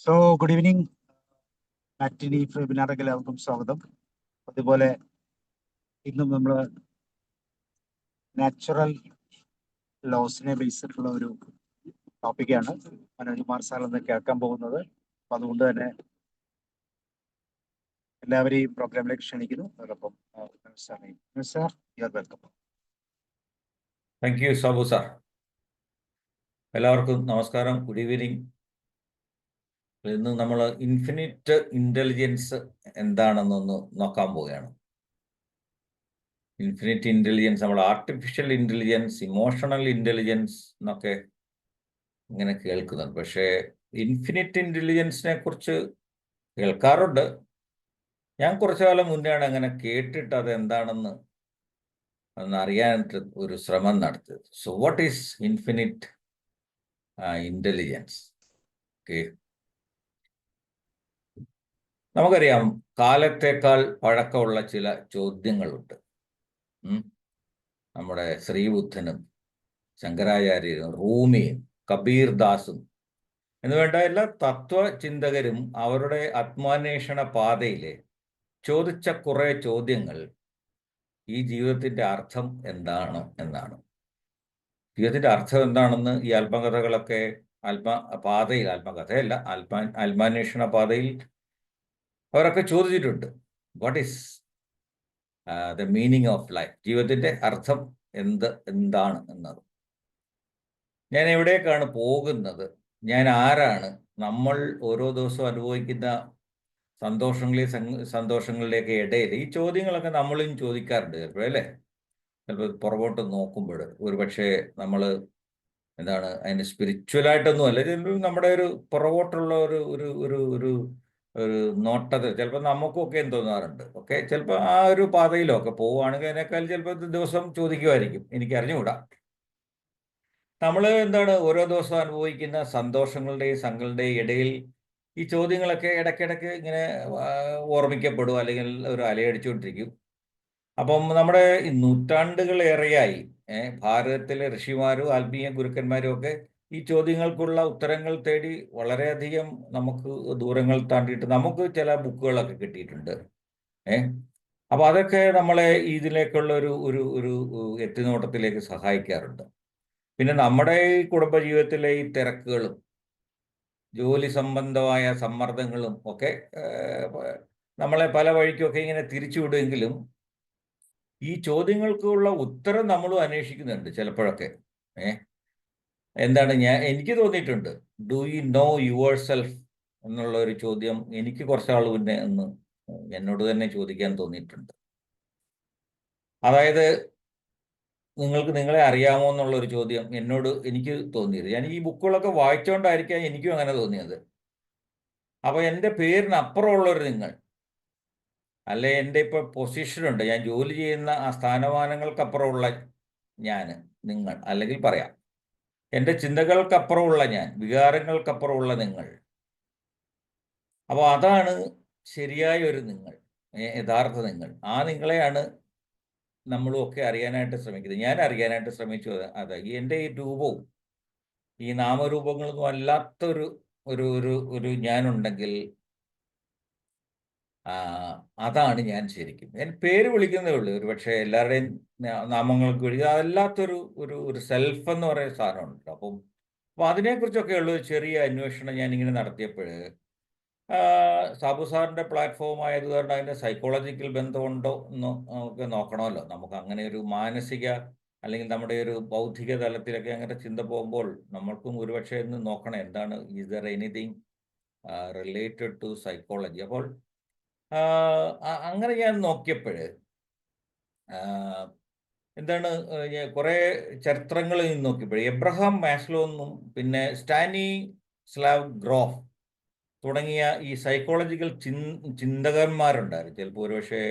So good evening. Matinee വെബിനാറിലേക്ക് എല്ലാവർക്കും സ്വാഗതം. അതുപോലെ ഇന്നും നമ്മൾ നാച്ചുറൽ ലോസിനെ ബേസ് ചെയ്തിട്ടുള്ള ഒരു ടോപ്പിക്കാണ് മനോജ് കുമാർ സാർ എന്ന് കേൾക്കാൻ പോകുന്നത്. അപ്പം അതുകൊണ്ട് തന്നെ എല്ലാവരെയും പ്രോഗ്രാമിലേക്ക് ക്ഷണിക്കുന്നു. അതോടൊപ്പം sir you are welcome. Thank you Sabu sir. എല്ലാവർക്കും നമസ്കാരം, ഗുഡ് ഈവനിങ്. ഇന്ന് നമ്മൾ ഇൻഫിനിറ്റ് ഇൻ്റലിജൻസ് എന്താണെന്നൊന്ന് നോക്കാൻ പോവുകയാണ്. ഇൻഫിനിറ്റ് ഇൻ്റലിജൻസ്, നമ്മൾ ആർട്ടിഫിഷ്യൽ ഇൻ്റലിജൻസ്, ഇമോഷണൽ ഇൻ്റലിജൻസ് എന്നൊക്കെ ഇങ്ങനെ കേൾക്കുന്നുണ്ട്. പക്ഷേ ഇൻഫിനിറ്റ് ഇൻ്റലിജൻസിനെ കുറിച്ച് കേൾക്കാറുണ്ട്. ഞാൻ കുറച്ചു കാലം മുന്നെയാണ് അങ്ങനെ കേട്ടിട്ട് അത് എന്താണെന്ന് അറിയാനായിട്ട് ഒരു ശ്രമം നടത്തിയത്. So what is infinite intelligence? Okay, നമുക്കറിയാം കാലത്തേക്കാൾ പഴക്കമുള്ള ചില ചോദ്യങ്ങളുണ്ട്. നമ്മുടെ ശ്രീബുദ്ധനും ശങ്കരാചാര്യരും റൂമിയും കബീർ ദാസും എന്ന് വേണ്ട എല്ലാ തത്വചിന്തകരും അവരുടെ ആത്മാന്വേഷണ പാതയിലെ ചോദിച്ച കുറെ ചോദ്യങ്ങൾ ഈ ജീവിതത്തിന്റെ അർത്ഥം എന്താണ് എന്നാണ്. ജീവിതത്തിന്റെ അർത്ഥം എന്താണെന്ന് ഈ ആത്മകഥകളൊക്കെ ആത്മകഥയല്ല, ആത്മാന്വേഷണ പാതയിൽ അവരൊക്കെ ചോദിച്ചിട്ടുണ്ട്. What is the meaning of life? ജീവിതത്തിന്റെ അർത്ഥം എന്താണ് എന്നത്. ഞാൻ എവിടേക്കാണ് പോകുന്നത്? ഞാൻ ആരാണ്? നമ്മൾ ഓരോ ദിവസവും അനുഭവിക്കുന്ന സന്തോഷങ്ങളുടെയൊക്കെ ഇടയിൽ ഈ ചോദ്യങ്ങളൊക്കെ നമ്മളും ചോദിക്കാറുണ്ട് ചിലപ്പോൾ, അല്ലേ? ചിലപ്പോൾ പുറകോട്ട് നോക്കുമ്പോൾ ഒരു പക്ഷേ നമ്മൾ അതിന് സ്പിരിച്വലായിട്ടൊന്നും അല്ല, ചിലപ്പോൾ നമ്മുടെ ഒരു പുറകോട്ടുള്ള ഒരു ഒരു ഒരു ഒരു ഒരു നോട്ടത്തിൽ ചിലപ്പോൾ നമുക്കൊക്കെ എന്ത് തോന്നാറുണ്ട്. ഓക്കെ, ചിലപ്പോൾ ആ ഒരു പാതയിലൊക്കെ പോവുകയാണെങ്കിൽ അതിനേക്കാൾ ചിലപ്പോൾ ദിവസം ചോദിക്കുമായിരിക്കും, എനിക്ക് അറിഞ്ഞുകൂടാ. നമ്മൾ ഓരോ ദിവസവും അനുഭവിക്കുന്ന സന്തോഷങ്ങളുടെയും സങ്കടങ്ങളുടെയും ഇടയിൽ ഈ ചോദ്യങ്ങളൊക്കെ ഇടയ്ക്കിടയ്ക്ക് ഇങ്ങനെ ഓർമ്മിക്കപ്പെടും, അല്ലെങ്കിൽ ഒരു അലയടിച്ചുകൊണ്ടിരിക്കും. അപ്പം നമ്മുടെ നൂറ്റാണ്ടുകളേറെയായി ഭാരതത്തിലെ ഋഷിമാരും ആത്മീയ ഗുരുക്കന്മാരും ഒക്കെ ഈ ചോദ്യങ്ങൾക്കുള്ള ഉത്തരങ്ങൾ തേടി വളരെയധികം നമുക്ക് ദൂരങ്ങൾ താണ്ടിയിട്ട് നമുക്ക് ചില ബുക്കുകളൊക്കെ കിട്ടിയിട്ടുണ്ട്. അപ്പോൾ അതൊക്കെ നമ്മളെ ഇതിലേക്കുള്ള ഒരു ഒരു ഒരു എത്തിനോട്ടത്തിലേക്ക് സഹായിക്കാറുണ്ട്. പിന്നെ നമ്മുടെ ഈ കുടുംബജീവിതത്തിലെ ഈ തിരക്കുകളും ജോലി സംബന്ധമായ സമ്മർദ്ദങ്ങളും ഒക്കെ നമ്മളെ പല വഴിക്കൊക്കെ ഇങ്ങനെ തിരിച്ചുവിടുമെങ്കിലും ഈ ചോദ്യങ്ങൾക്കുള്ള ഉത്തരം നമ്മളും അന്വേഷിക്കുന്നുണ്ട് ചിലപ്പോഴൊക്കെ. എനിക്ക് തോന്നിയിട്ടുണ്ട്, do you know your self എന്നുള്ള ഒരു ചോദ്യം എനിക്ക് കുറച്ചാൾ മുന്നേ എന്നോട് തന്നെ ചോദിക്കാൻ തോന്നിയിട്ടുണ്ട്. അതായത്, നിങ്ങൾക്ക് നിങ്ങളെ അറിയാമോ എന്നുള്ളൊരു ചോദ്യം എനിക്ക് തോന്നിയത്. ഞാൻ ഈ ബുക്കുകളൊക്കെ വായിച്ചുകൊണ്ടായിരിക്കാം എനിക്കും അങ്ങനെ തോന്നിയത്. അപ്പോൾ എൻ്റെ പേരിനപ്പുറമുള്ളൊരു നിങ്ങൾ, അല്ലെ എൻ്റെ ഇപ്പോൾ പൊസിഷനുണ്ട്, ഞാൻ ജോലി ചെയ്യുന്ന ആ സ്ഥാനമാനങ്ങൾക്കപ്പുറമുള്ള നിങ്ങൾ, അല്ലെങ്കിൽ പറയാം എൻ്റെ ചിന്തകൾക്കപ്പുറമുള്ള ഞാൻ, വികാരങ്ങൾക്കപ്പുറമുള്ള നിങ്ങൾ. അപ്പോൾ അതാണ് ശരിയായ ഒരു നിങ്ങൾ, യഥാർത്ഥ നിങ്ങൾ. ആ നിങ്ങളെയാണ് നമ്മളും ഒക്കെ അറിയാനായിട്ട് ശ്രമിക്കുന്നത്. ഞാൻ അറിയാനായിട്ട് ശ്രമിച്ചു. അതെ, എൻ്റെ ഈ രൂപവും ഈ നാമരൂപങ്ങളൊന്നും അല്ലാത്തൊരു ഒരു ഒരു ഒരു ഞാനുണ്ടെങ്കിൽ അതാണ് ഞാൻ ശരിക്കും. ഞാൻ പേര് വിളിക്കുന്നേ ഉള്ളൂ, ഒരു പക്ഷേ എല്ലാവരുടെയും നാമങ്ങൾക്ക് വിളിക്കുക, അതല്ലാത്തൊരു ഒരു ഒരു സെൽഫ് എന്ന് പറയുന്ന സാധനമുണ്ട്. അപ്പോൾ അതിനെക്കുറിച്ചൊക്കെയുള്ള ഒരു ചെറിയ അന്വേഷണം ഞാനിങ്ങനെ നടത്തിയപ്പോൾ സാബു സാറിൻ്റെ പ്ലാറ്റ്ഫോം ആയത് കാരണം അതിൻ്റെ സൈക്കോളജിക്കൽ ബന്ധമുണ്ടോ എന്ന് നമുക്ക് നോക്കണമല്ലോ. നമുക്ക് അങ്ങനെ ഒരു മാനസിക അല്ലെങ്കിൽ നമ്മുടെ ഒരു ബൗദ്ധിക തലത്തിലൊക്കെ അങ്ങനെ ചിന്ത പോകുമ്പോൾ നമ്മൾക്കും ഒരുപക്ഷെ ഒന്ന് നോക്കണം, എന്താണ് is there anything related to psychology. അപ്പോൾ അങ്ങനെ ഞാൻ നോക്കിയപ്പോൾ കുറേ ചരിത്രങ്ങളിൽ നിന്ന് നോക്കിയപ്പോൾ എബ്രഹാം മാസ്ലോ എന്നും പിന്നെ സ്റ്റാനി സ്ലാവ് ഗ്രോഫ് തുടങ്ങിയ ഈ സൈക്കോളജിക്കൽ ചിന്തകന്മാരുണ്ടായിരുന്നു. ചിലപ്പോൾ ഒരുപക്ഷെ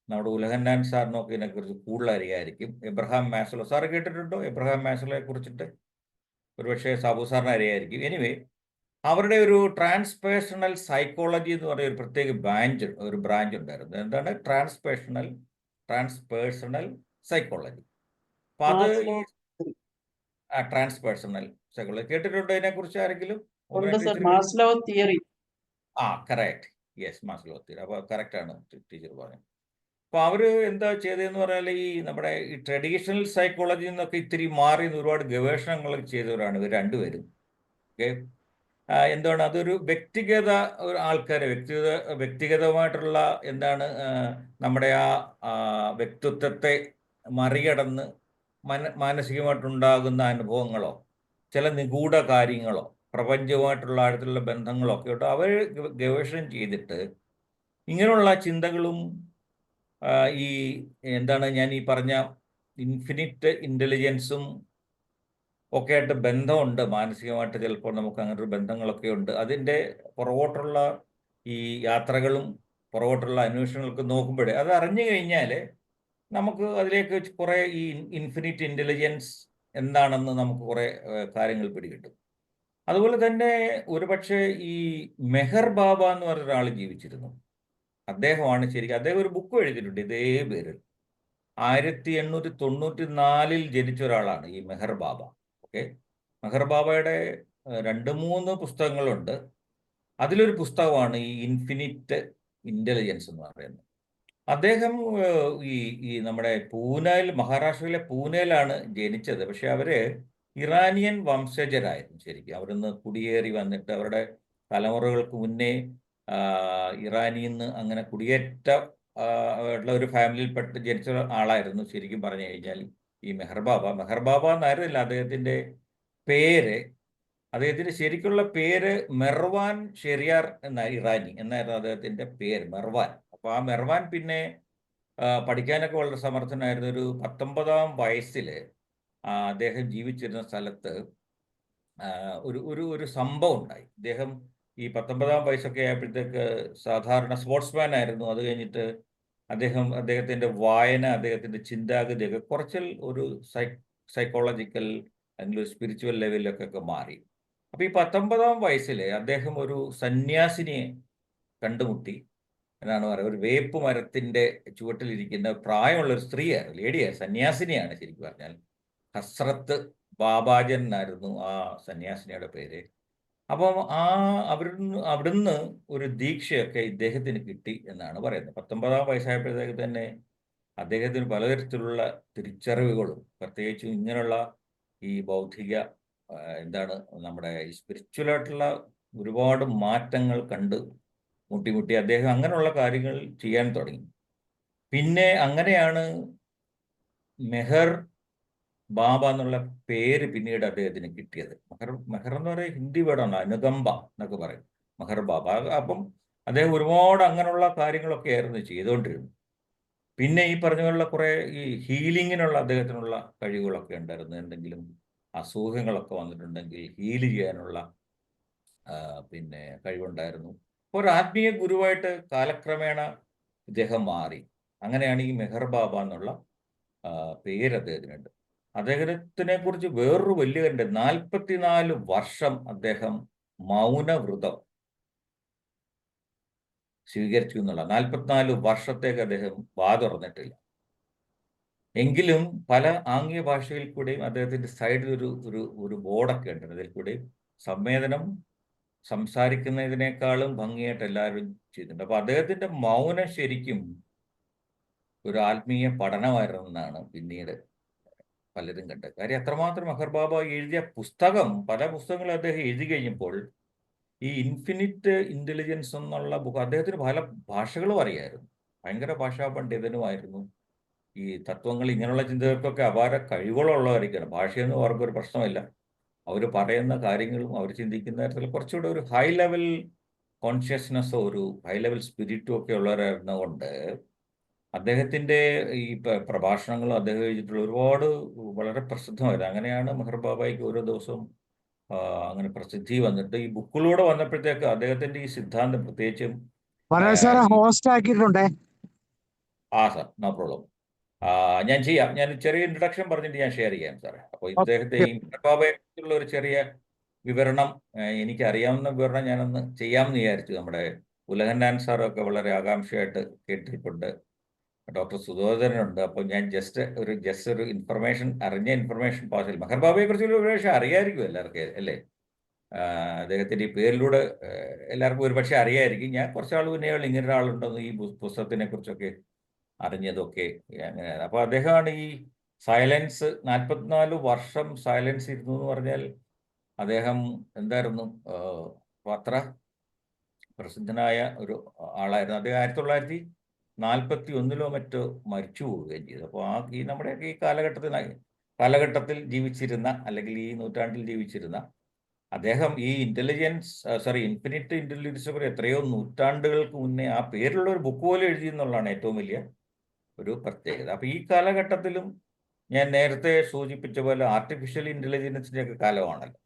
നമ്മുടെ ഉലഹന്നാൻ സാറിനൊക്കെ ഇതിനെക്കുറിച്ച് കൂടുതൽ അറിയായിരിക്കും. എബ്രഹാം മാസ്ലോ സാറ് കേട്ടിട്ടുണ്ടോ? എബ്രഹാം മാസ്ലോയെ കുറിച്ചിട്ട് ഒരുപക്ഷെ സാബു സാറിന് അറിയായിരിക്കും. എനിവേ, അവരുടെ ഒരു ട്രാൻസ്പേഴ്സണൽ സൈക്കോളജി എന്ന് പറയുന്ന ഒരു പ്രത്യേക ബ്രാഞ്ച് ഉണ്ടായിരുന്നു. എന്താണ് ട്രാൻസ്പേഴ്സണൽ സൈക്കോളജി? അപ്പം അത് ട്രാൻസ്പേഴ്സണൽ സൈക്കോളജി കേട്ടിട്ടുണ്ടോ ഇതിനെക്കുറിച്ച് ആരെങ്കിലും? ഉണ്ട് സർ, ഇച്ചിരി Maslow theory. Correct, yes, Maslow theory. അപ്പോൾ കറക്റ്റാണ് ടീച്ചർ പറഞ്ഞത്. അപ്പോൾ അവർ എന്താ ചെയ്തതെന്ന് പറഞ്ഞാൽ ഈ നമ്മുടെ ഈ ട്രഡീഷണൽ സൈക്കോളജിയിൽ നിന്നൊക്കെ ഇത്തിരി മാറി ഒരുപാട് ഗവേഷണങ്ങൾ ചെയ്തവരാണ് ഇവർ രണ്ടുപേരും. ഓക്കെ, എന്താണ് അതൊരു വ്യക്തിഗത ഒരു ആൾക്കാരെ വ്യക്തിഗതമായിട്ടുള്ള എന്താണ് നമ്മുടെ ആ വ്യക്തിത്വത്തെ മറികടന്ന് മാനസികമായിട്ടുണ്ടാകുന്ന അനുഭവങ്ങളോ ചില നിഗൂഢ കാര്യങ്ങളോ പ്രപഞ്ചവുമായിട്ടുള്ള ആഴത്തിലുള്ള ബന്ധങ്ങളോ ഒക്കെ ഉണ്ട്. അവർ ഗവേഷണം ചെയ്തിട്ട് ഇങ്ങനെയുള്ള ചിന്തകളും ഈ എന്താണ് ഞാൻ ഈ പറഞ്ഞ ഇൻഫിനിറ്റ് ഇൻ്റലിജൻസും ഒക്കെ ആയിട്ട് ബന്ധമുണ്ട്. മാനസികമായിട്ട് ചിലപ്പോൾ നമുക്ക് അങ്ങനെ ഒരു ബന്ധങ്ങളൊക്കെ ഉണ്ട്. അതിൻ്റെ പുറകോട്ടുള്ള ഈ യാത്രകളും പുറകോട്ടുള്ള അന്വേഷണങ്ങളൊക്കെ നോക്കുമ്പോഴേ അത് അറിഞ്ഞു കഴിഞ്ഞാൽ നമുക്ക് അതിലേക്ക് കുറേ ഈ ഇൻഫിനിറ്റ് ഇൻ്റലിജൻസ് എന്താണെന്ന് നമുക്ക് കുറേ കാര്യങ്ങൾ പിടികിട്ടും. അതുപോലെ തന്നെ ഒരുപക്ഷെ ഈ മെഹർ ബാബ എന്ന് പറഞ്ഞ ഒരാൾ ജീവിച്ചിരുന്നു. അദ്ദേഹമാണ് ശരിക്കും, അദ്ദേഹം ഒരു ബുക്ക് എഴുതിയിട്ടുണ്ട് ഇതേ പേരിൽ. 1894 ജനിച്ച ഒരാളാണ് ഈ മെഹർ ബാബ. ഓക്കെ, മെഹർ ബാബയുടെ 2-3 പുസ്തകങ്ങളുണ്ട്. അതിലൊരു പുസ്തകമാണ് ഈ ഇൻഫിനിറ്റ് ഇൻ്റലിജൻസ് എന്ന് പറയുന്നത്. അദ്ദേഹം ഈ ഈ നമ്മുടെ പൂനെയിൽ, മഹാരാഷ്ട്രയിലെ പൂനെയിലാണ് ജനിച്ചത്. പക്ഷെ അവര് ഇറാനിയൻ വംശജരായിരുന്നു ശരിക്കും. അവിടുന്ന് കുടിയേറി വന്നിട്ട് അവരുടെ തലമുറകൾക്ക് മുന്നേ ഇറാനിൽ നിന്ന് അങ്ങനെ കുടിയേറ്റ ഉള്ള ഒരു ഫാമിലിയിൽപ്പെട്ട് ജനിച്ച ആളായിരുന്നു ശരിക്കും പറഞ്ഞു കഴിഞ്ഞാൽ ഈ മെഹർ ബാബ. മെഹർ ബാബ എന്നായിരുന്നില്ല അദ്ദേഹത്തിൻ്റെ പേര്. അദ്ദേഹത്തിൻ്റെ ശരിക്കുള്ള പേര് മെർവാൻ ഷെരിയാർ എന്ന ഇറാനി എന്നായിരുന്നു അദ്ദേഹത്തിൻ്റെ പേര്, മെർവാൻ. അപ്പോൾ ആ മെർവാൻ പിന്നെ പഠിക്കാനൊക്കെ വളരെ സമർത്ഥനായിരുന്നു. ഒരു 19-ാം വയസ്സിൽ അദ്ദേഹം ജീവിച്ചിരുന്ന സ്ഥലത്ത് ഒരു സംഭവം ഉണ്ടായി. അദ്ദേഹം ഈ 19-ാം വയസ്സൊക്കെ ആയപ്പോഴത്തേക്ക് സാധാരണ സ്പോർട്സ്മാൻ ആയിരുന്നു. അത് കഴിഞ്ഞിട്ട് അദ്ദേഹത്തിൻ്റെ വായന, അദ്ദേഹത്തിൻ്റെ ചിന്താഗതിയൊക്കെ കുറച്ചിൽ ഒരു സൈക്കോളജിക്കൽ അല്ലെങ്കിൽ സ്പിരിച്വൽ ലെവലിലൊക്കെ മാറി. അപ്പോൾ ഈ 19-ാം വയസ്സിൽ അദ്ദേഹം ഒരു സന്യാസിനിയെ കണ്ടുമുട്ടി എന്നാണ് പറയുക. ഒരു വേപ്പ് മരത്തിൻ്റെ ചുവട്ടിലിരിക്കുന്ന പ്രായമുള്ളൊരു സ്ത്രീയാണ്, ലേഡിയാണ്, സന്യാസിനിയാണ് ശരിക്കും പറഞ്ഞാൽ. ഹസ്രത്ത് ബാബാജൻ എന്നായിരുന്നു ആ സന്യാസിനിയുടെ പേര്. അപ്പം അവിടുന്ന് ഒരു ദീക്ഷയൊക്കെ ഇദ്ദേഹത്തിന് കിട്ടി എന്നാണ് പറയുന്നത്. 19-ാം വയസ്സായപ്പോഴത്തേക്ക് തന്നെ അദ്ദേഹത്തിന് പലതരത്തിലുള്ള തിരിച്ചറിവുകളും പ്രത്യേകിച്ചും ഇങ്ങനെയുള്ള ഈ ബൗദ്ധിക എന്താണ് നമ്മുടെ ഈ സ്പിരിച്വലായിട്ടുള്ള ഒരുപാട് മാറ്റങ്ങൾ കണ്ട് മുട്ടി അദ്ദേഹം അങ്ങനെയുള്ള കാര്യങ്ങൾ ചെയ്യാൻ തുടങ്ങി. പിന്നെ അങ്ങനെയാണ് മെഹർ ബാബ എന്നുള്ള പേര് പിന്നീട് അദ്ദേഹത്തിന് കിട്ടിയത്. മെഹർ എന്ന് പറയുന്നത് ഹിന്ദി വേർഡാണ്, അനുകമ്പ എന്നൊക്കെ പറയും, മെഹർ ബാബ. അപ്പം അദ്ദേഹം ഒരുപാട് അങ്ങനെയുള്ള കാര്യങ്ങളൊക്കെ ആയിരുന്നു ചെയ്തുകൊണ്ടിരുന്നത്. പിന്നെ ഈ പറഞ്ഞ പോലുള്ള കുറേ ഈ ഹീലിങ്ങിനുള്ള അദ്ദേഹത്തിനുള്ള കഴിവുകളൊക്കെ ഉണ്ടായിരുന്നു. എന്തെങ്കിലും അസുഖങ്ങളൊക്കെ വന്നിട്ടുണ്ടെങ്കിൽ ഹീൽ ചെയ്യാനുള്ള പിന്നെ കഴിവുണ്ടായിരുന്നു. ഒരു ആത്മീയ ഗുരുവായിട്ട് കാലക്രമേണ ഇദ്ദേഹം മാറി. അങ്ങനെയാണ് ഈ മെഹർ ബാബ എന്നുള്ള പേര് അദ്ദേഹത്തിനുണ്ട്. അദ്ദേഹത്തിനെ കുറിച്ച് വേറൊരു വലിയ ഉണ്ട്. 44 വർഷം അദ്ദേഹം മൗനവ്രതം സ്വീകരിച്ചു എന്നുള്ള. 44 വർഷത്തേക്ക് അദ്ദേഹം വാ തുറന്നിട്ടില്ല. എങ്കിലും പല ആംഗ്യ ഭാഷയിൽ കൂടെയും അദ്ദേഹത്തിൻ്റെ സൈഡിൽ ഒരു ബോർഡൊക്കെ ഉണ്ട്. അതിൽ കൂടെ സംവേദനം സംസാരിക്കുന്നതിനേക്കാളും ഭംഗിയായിട്ട് എല്ലാവരും ചെയ്തിട്ടുണ്ട്. അപ്പോൾ അദ്ദേഹത്തിൻ്റെ മൗനം ശരിക്കും ഒരു ആത്മീയ പഠനമായിരുന്നെന്നാണ് പിന്നീട് പലരും കണ്ടത്. കാര്യം അത്രമാത്രം മെഹർ ബാബ എഴുതിയ പുസ്തകം, പല പുസ്തകങ്ങളും അദ്ദേഹം എഴുതി കഴിഞ്ഞപ്പോൾ ഈ ഇൻഫിനിറ്റ് ഇൻ്റലിജൻസ് എന്നുള്ള ബുക്ക് അദ്ദേഹത്തിന് പല ഭാഷകളും അറിയായിരുന്നു. ഭയങ്കര ഭാഷാ പണ്ഡിതനുമായിരുന്നു. ഈ തത്വങ്ങൾ ഇങ്ങനെയുള്ള ചിന്തകൾക്കൊക്കെ അപാര കഴിവുകളുള്ളവരൊക്കെയാണ്. ഭാഷയൊന്നും അവർക്കൊരു പ്രശ്നമില്ല. അവർ പറയുന്ന കാര്യങ്ങളും അവർ ചിന്തിക്കുന്ന തരത്തിൽ കുറച്ചുകൂടെ ഒരു ഹൈ ലെവൽ കോൺഷ്യസ്നെസ്സോ ഒരു ഹൈ ലെവൽ സ്പിരിറ്റും ഒക്കെ ഉള്ളവരായിരുന്നതുകൊണ്ട് അദ്ദേഹത്തിൻ്റെ ഈ പ്രഭാഷണങ്ങളും അദ്ദേഹം എഴുതിയിട്ടുള്ള ഒരുപാട് വളരെ പ്രസിദ്ധമായിരുന്നു. അങ്ങനെയാണ് മെഹർ ബാബയ്ക്ക് ഓരോ ദിവസവും അങ്ങനെ പ്രസിദ്ധി വന്നിട്ട് ഈ ബുക്കിലൂടെ വന്നപ്പോഴത്തേക്ക് അദ്ദേഹത്തിൻ്റെ ഈ സിദ്ധാന്തം പ്രത്യേകിച്ചും ഹോസ്റ്റ് ആക്കിയിട്ടുണ്ടേ. Sir, no problem. ഞാൻ ചെയ്യാം. ഞാൻ ചെറിയ ഇൻട്രഡക്ഷൻ പറഞ്ഞിട്ട് ഞാൻ ഷെയർ ചെയ്യാം സാറേ. അപ്പോൾ ഇദ്ദേഹത്തെ ഈ മെഹർ ബാബയെ കുറിച്ചുള്ള ഒരു ചെറിയ വിവരണം, എനിക്ക് അറിയാവുന്ന വിവരണം ഞാനൊന്ന് ചെയ്യാമെന്ന് വിചാരിച്ചു. നമ്മുടെ ഉലഹന്നാൻ സാറൊക്കെ വളരെ ആകാംക്ഷയായിട്ട് കേട്ടിട്ടുണ്ട്. ഡോക്ടർ സുധോധനുണ്ട്. അപ്പോൾ ഞാൻ ജസ്റ്റ് ഒരു ഇൻഫർമേഷൻ, അറിഞ്ഞ ഇൻഫർമേഷൻ പാസ് ചെയ്യും. മെഹർ ബാബയെ കുറിച്ചുള്ള ഒരു പക്ഷേ അറിയാമായിരിക്കും എല്ലാവർക്കും, അല്ലേ? അദ്ദേഹത്തിൻ്റെ ഈ പേരിലൂടെ എല്ലാവർക്കും ഒരുപക്ഷെ അറിയായിരിക്കും. ഞാൻ കുറച്ചാൾ മുന്നേ ഇങ്ങനെ ഒരാളുണ്ടെന്ന് ഈ പുസ്തകത്തിനെ കുറിച്ചൊക്കെ അറിഞ്ഞതൊക്കെ അങ്ങനെയാണ്. അപ്പോൾ അദ്ദേഹമാണ് ഈ സൈലൻസ് 44 വർഷം സൈലൻസ് ഇരുന്നു എന്ന് പറഞ്ഞാൽ അദ്ദേഹം എന്തായിരുന്നു, പത്ര പ്രസിദ്ധനായ ഒരു ആളായിരുന്നു. അദ്ദേഹം 1941 മറ്റോ മരിച്ചു പോവുകയും ചെയ്തു. അപ്പോൾ ഈ നമ്മുടെയൊക്കെ ഈ കാലഘട്ടത്തിൽ ജീവിച്ചിരുന്ന, അല്ലെങ്കിൽ ഈ നൂറ്റാണ്ടിൽ ജീവിച്ചിരുന്ന അദ്ദേഹം ഈ ഇൻഫിനിറ്റ് ഇന്റലിജൻസിനെ കുറിച്ച് എത്രയോ നൂറ്റാണ്ടുകൾക്ക് മുന്നേ ആ പേരിലുള്ള ഒരു ബുക്ക് പോലും എഴുതി എന്നുള്ളതാണ് ഏറ്റവും വലിയ ഒരു പ്രത്യേകത. അപ്പോൾ ഈ കാലഘട്ടത്തിലും ഞാൻ നേരത്തെ സൂചിപ്പിച്ച പോലെ ആർട്ടിഫിഷ്യൽ ഇന്റലിജൻസിൻ്റെ ഒക്കെ കാലമാണല്ലോ.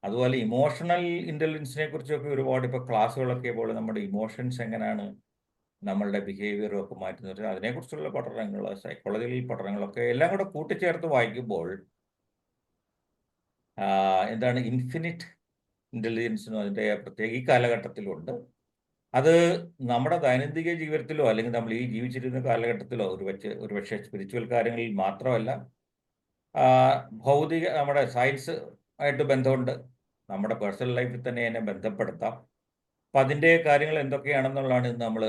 അതുപോലെ ഇമോഷണൽ ഇന്റലിജൻസിനെ കുറിച്ചൊക്കെ ഒരുപാട് ഇപ്പോൾ ക്ലാസ്സുകളൊക്കെ പോലെ നമ്മുടെ ഇമോഷൻസ് എങ്ങനെയാണ് നമ്മളുടെ ബിഹേവിയറും ഒക്കെ മാറ്റുന്നത്, അതിനെക്കുറിച്ചുള്ള പഠനങ്ങൾ, സൈക്കോളജിക്കൽ പഠനങ്ങളൊക്കെ എല്ലാം കൂടെ കൂട്ടിച്ചേർത്ത് വായിക്കുമ്പോൾ എന്താണ് ഇൻഫിനിറ്റ് ഇന്റലിജൻസിനും അതിൻ്റെ പ്രത്യേക ഈ കാലഘട്ടത്തിലുണ്ട്. അത് നമ്മുടെ ദൈനംദിന ജീവിതത്തിലോ അല്ലെങ്കിൽ നമ്മൾ ഈ ജീവിച്ചിരുന്ന കാലഘട്ടത്തിലോ ഒരുപക്ഷെ സ്പിരിച്വൽ കാര്യങ്ങളിൽ മാത്രമല്ല, ഭൗതിക നമ്മുടെ സയൻസ് ആയിട്ട് ബന്ധമുണ്ട്, നമ്മുടെ പേഴ്സണൽ ലൈഫിൽ തന്നെ അതിനെ ബന്ധപ്പെടുത്താം. അപ്പം അതിൻ്റെ കാര്യങ്ങൾ എന്തൊക്കെയാണെന്നുള്ളതാണ് ഇന്ന് നമ്മൾ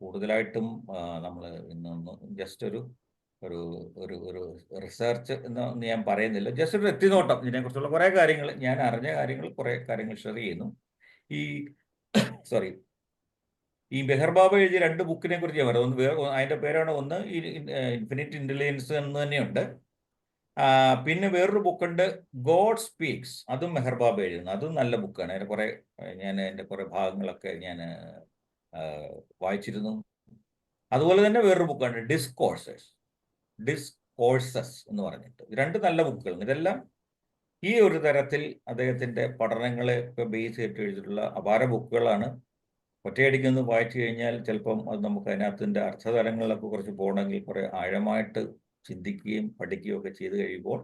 കൂടുതലായിട്ടും നമ്മൾ ഇന്നൊന്ന് ജസ്റ്റ് ഒരു ഒരു ഒരു ഒരു റിസർച്ച് എന്ന് ഞാൻ പറയുന്നില്ല, ജസ്റ്റ് ഒരു എത്തിനോട്ടം ഇതിനെക്കുറിച്ചുള്ള കുറേ കാര്യങ്ങൾ, ഞാൻ അറിഞ്ഞ കാര്യങ്ങൾ, കുറേ കാര്യങ്ങൾ ഷെയർ ചെയ്യുന്നു. ഈ സോറി ഈ മെഹർ ബാബ എഴുതിയ 2 ബുക്കിനെ കുറിച്ച് ഞാൻ പറയാം. അതിൻ്റെ പേരാണ്, ഒന്ന് ഇൻഫിനിറ്റ് ഇന്റലിജൻസ് എന്ന് തന്നെയുണ്ട്. പിന്നെ വേറൊരു ബുക്കുണ്ട് ഗോഡ് സ്പീക്സ്, അതും മെഹർ ബാബ എഴുതുന്നു, അതും നല്ല ബുക്കാണ്. അതിൻ്റെ കുറേ ഭാഗങ്ങളൊക്കെ ഞാൻ വായിച്ചിരുന്നു. അതുപോലെ തന്നെ വേറൊരു ബുക്കാണ് ഡിസ്കോഴ്സസ് എന്ന് പറഞ്ഞിട്ട്. 2 നല്ല ബുക്കുകൾ. ഇതെല്ലാം ഈ ഒരു തരത്തിൽ അദ്ദേഹത്തിൻ്റെ പഠനങ്ങളെ ഒക്കെ ബേസ് ചെയ്തിട്ട് എഴുതിയിട്ടുള്ള അപാര ബുക്കുകളാണ്. ഒറ്റയടിക്കൊന്ന് വായിച്ചു കഴിഞ്ഞാൽ ചിലപ്പം അത് നമുക്ക് അതിനകത്തിൻ്റെ അർത്ഥതലങ്ങളിലൊക്കെ കുറച്ച് പോകണമെങ്കിൽ കുറേ ആഴമായിട്ട് ചിന്തിക്കുകയും പഠിക്കുകയും ഒക്കെ ചെയ്ത് കഴിയുമ്പോൾ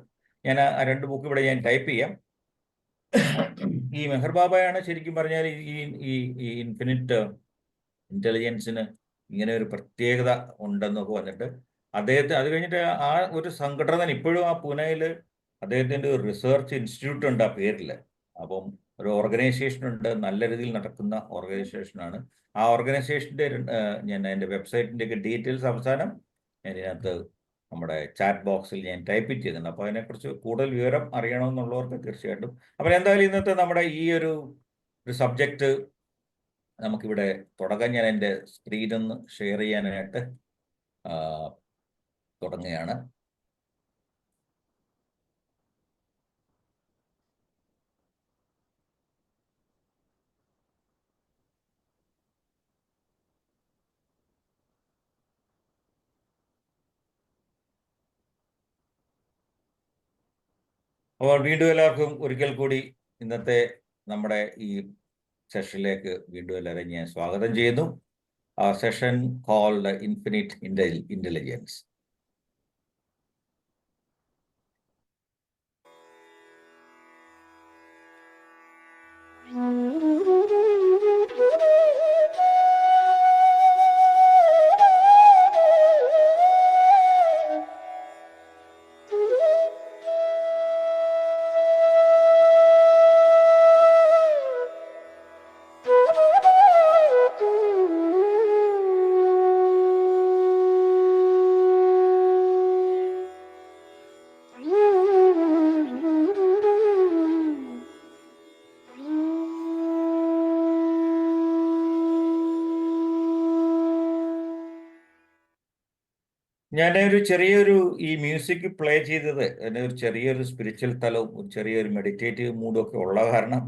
ഞാൻ ആ 2 ബുക്ക് ഇവിടെ ഞാൻ ടൈപ്പ് ചെയ്യാം. ഈ മെഹർ ബാബയാണ് ശരിക്കും പറഞ്ഞാൽ ഈ ഇൻഫിനിറ്റ് ഇന്റലിജൻസിന് ഇങ്ങനെ ഒരു പ്രത്യേകത ഉണ്ടെന്നൊക്കെ വന്നിട്ട് അദ്ദേഹത്തെ, അത് കഴിഞ്ഞിട്ട് ആ ഒരു സംഘടന ഇപ്പോഴും ആ പൂനെയിൽ അദ്ദേഹത്തിൻ്റെ ഒരു റിസർച്ച് ഇൻസ്റ്റിറ്റ്യൂട്ട് ഉണ്ട് ആ പേരിൽ. അപ്പം ഒരു ഓർഗനൈസേഷൻ ഉണ്ട്, നല്ല രീതിയിൽ നടക്കുന്ന ഓർഗനൈസേഷനാണ്. ആ ഓർഗനൈസേഷൻ്റെ ഞാൻ അതിൻ്റെ വെബ്സൈറ്റിൻ്റെയൊക്കെ ഡീറ്റെയിൽസ് അവസാനം ഞാൻ ഇതിനകത്ത് നമ്മുടെ ചാറ്റ് ബോക്സിൽ ഞാൻ ടൈപ്പ് ചെയ്തിട്ടുണ്ട്. അപ്പോൾ അതിനെക്കുറിച്ച് കൂടുതൽ വിവരം അറിയണമെന്നുള്ളവർക്ക് തീർച്ചയായിട്ടും. അപ്പോൾ എന്തായാലും ഇന്നത്തെ നമ്മുടെ ഈ ഒരു സബ്ജക്റ്റ് നമുക്കിവിടെ തുടങ്ങാൻ ഞാൻ എൻ്റെ സ്ക്രീനൊന്ന് ഷെയർ ചെയ്യാനായിട്ട് തുടങ്ങുകയാണ്. അപ്പോൾ വീണ്ടും എല്ലാവർക്കും ഒരിക്കൽ കൂടി ഇന്നത്തെ നമ്മുടെ ഈ സെഷനിലേക്ക് വീണ്ടും എല്ലാവരെയും ഞാൻ സ്വാഗതം ചെയ്യുന്നു. ആ സെഷൻ കോൾഡ് ഇൻഫിനിറ്റ് ഇന്റലിജൻസ്. ഞാനൊരു ചെറിയൊരു ഈ മ്യൂസിക് പ്ലേ ചെയ്തത് അതിന് ഒരു ചെറിയൊരു സ്പിരിച്വൽ തലവും ഒരു ചെറിയൊരു മെഡിറ്റേറ്റീവ് മൂഡും ഒക്കെ ഉള്ള കാരണം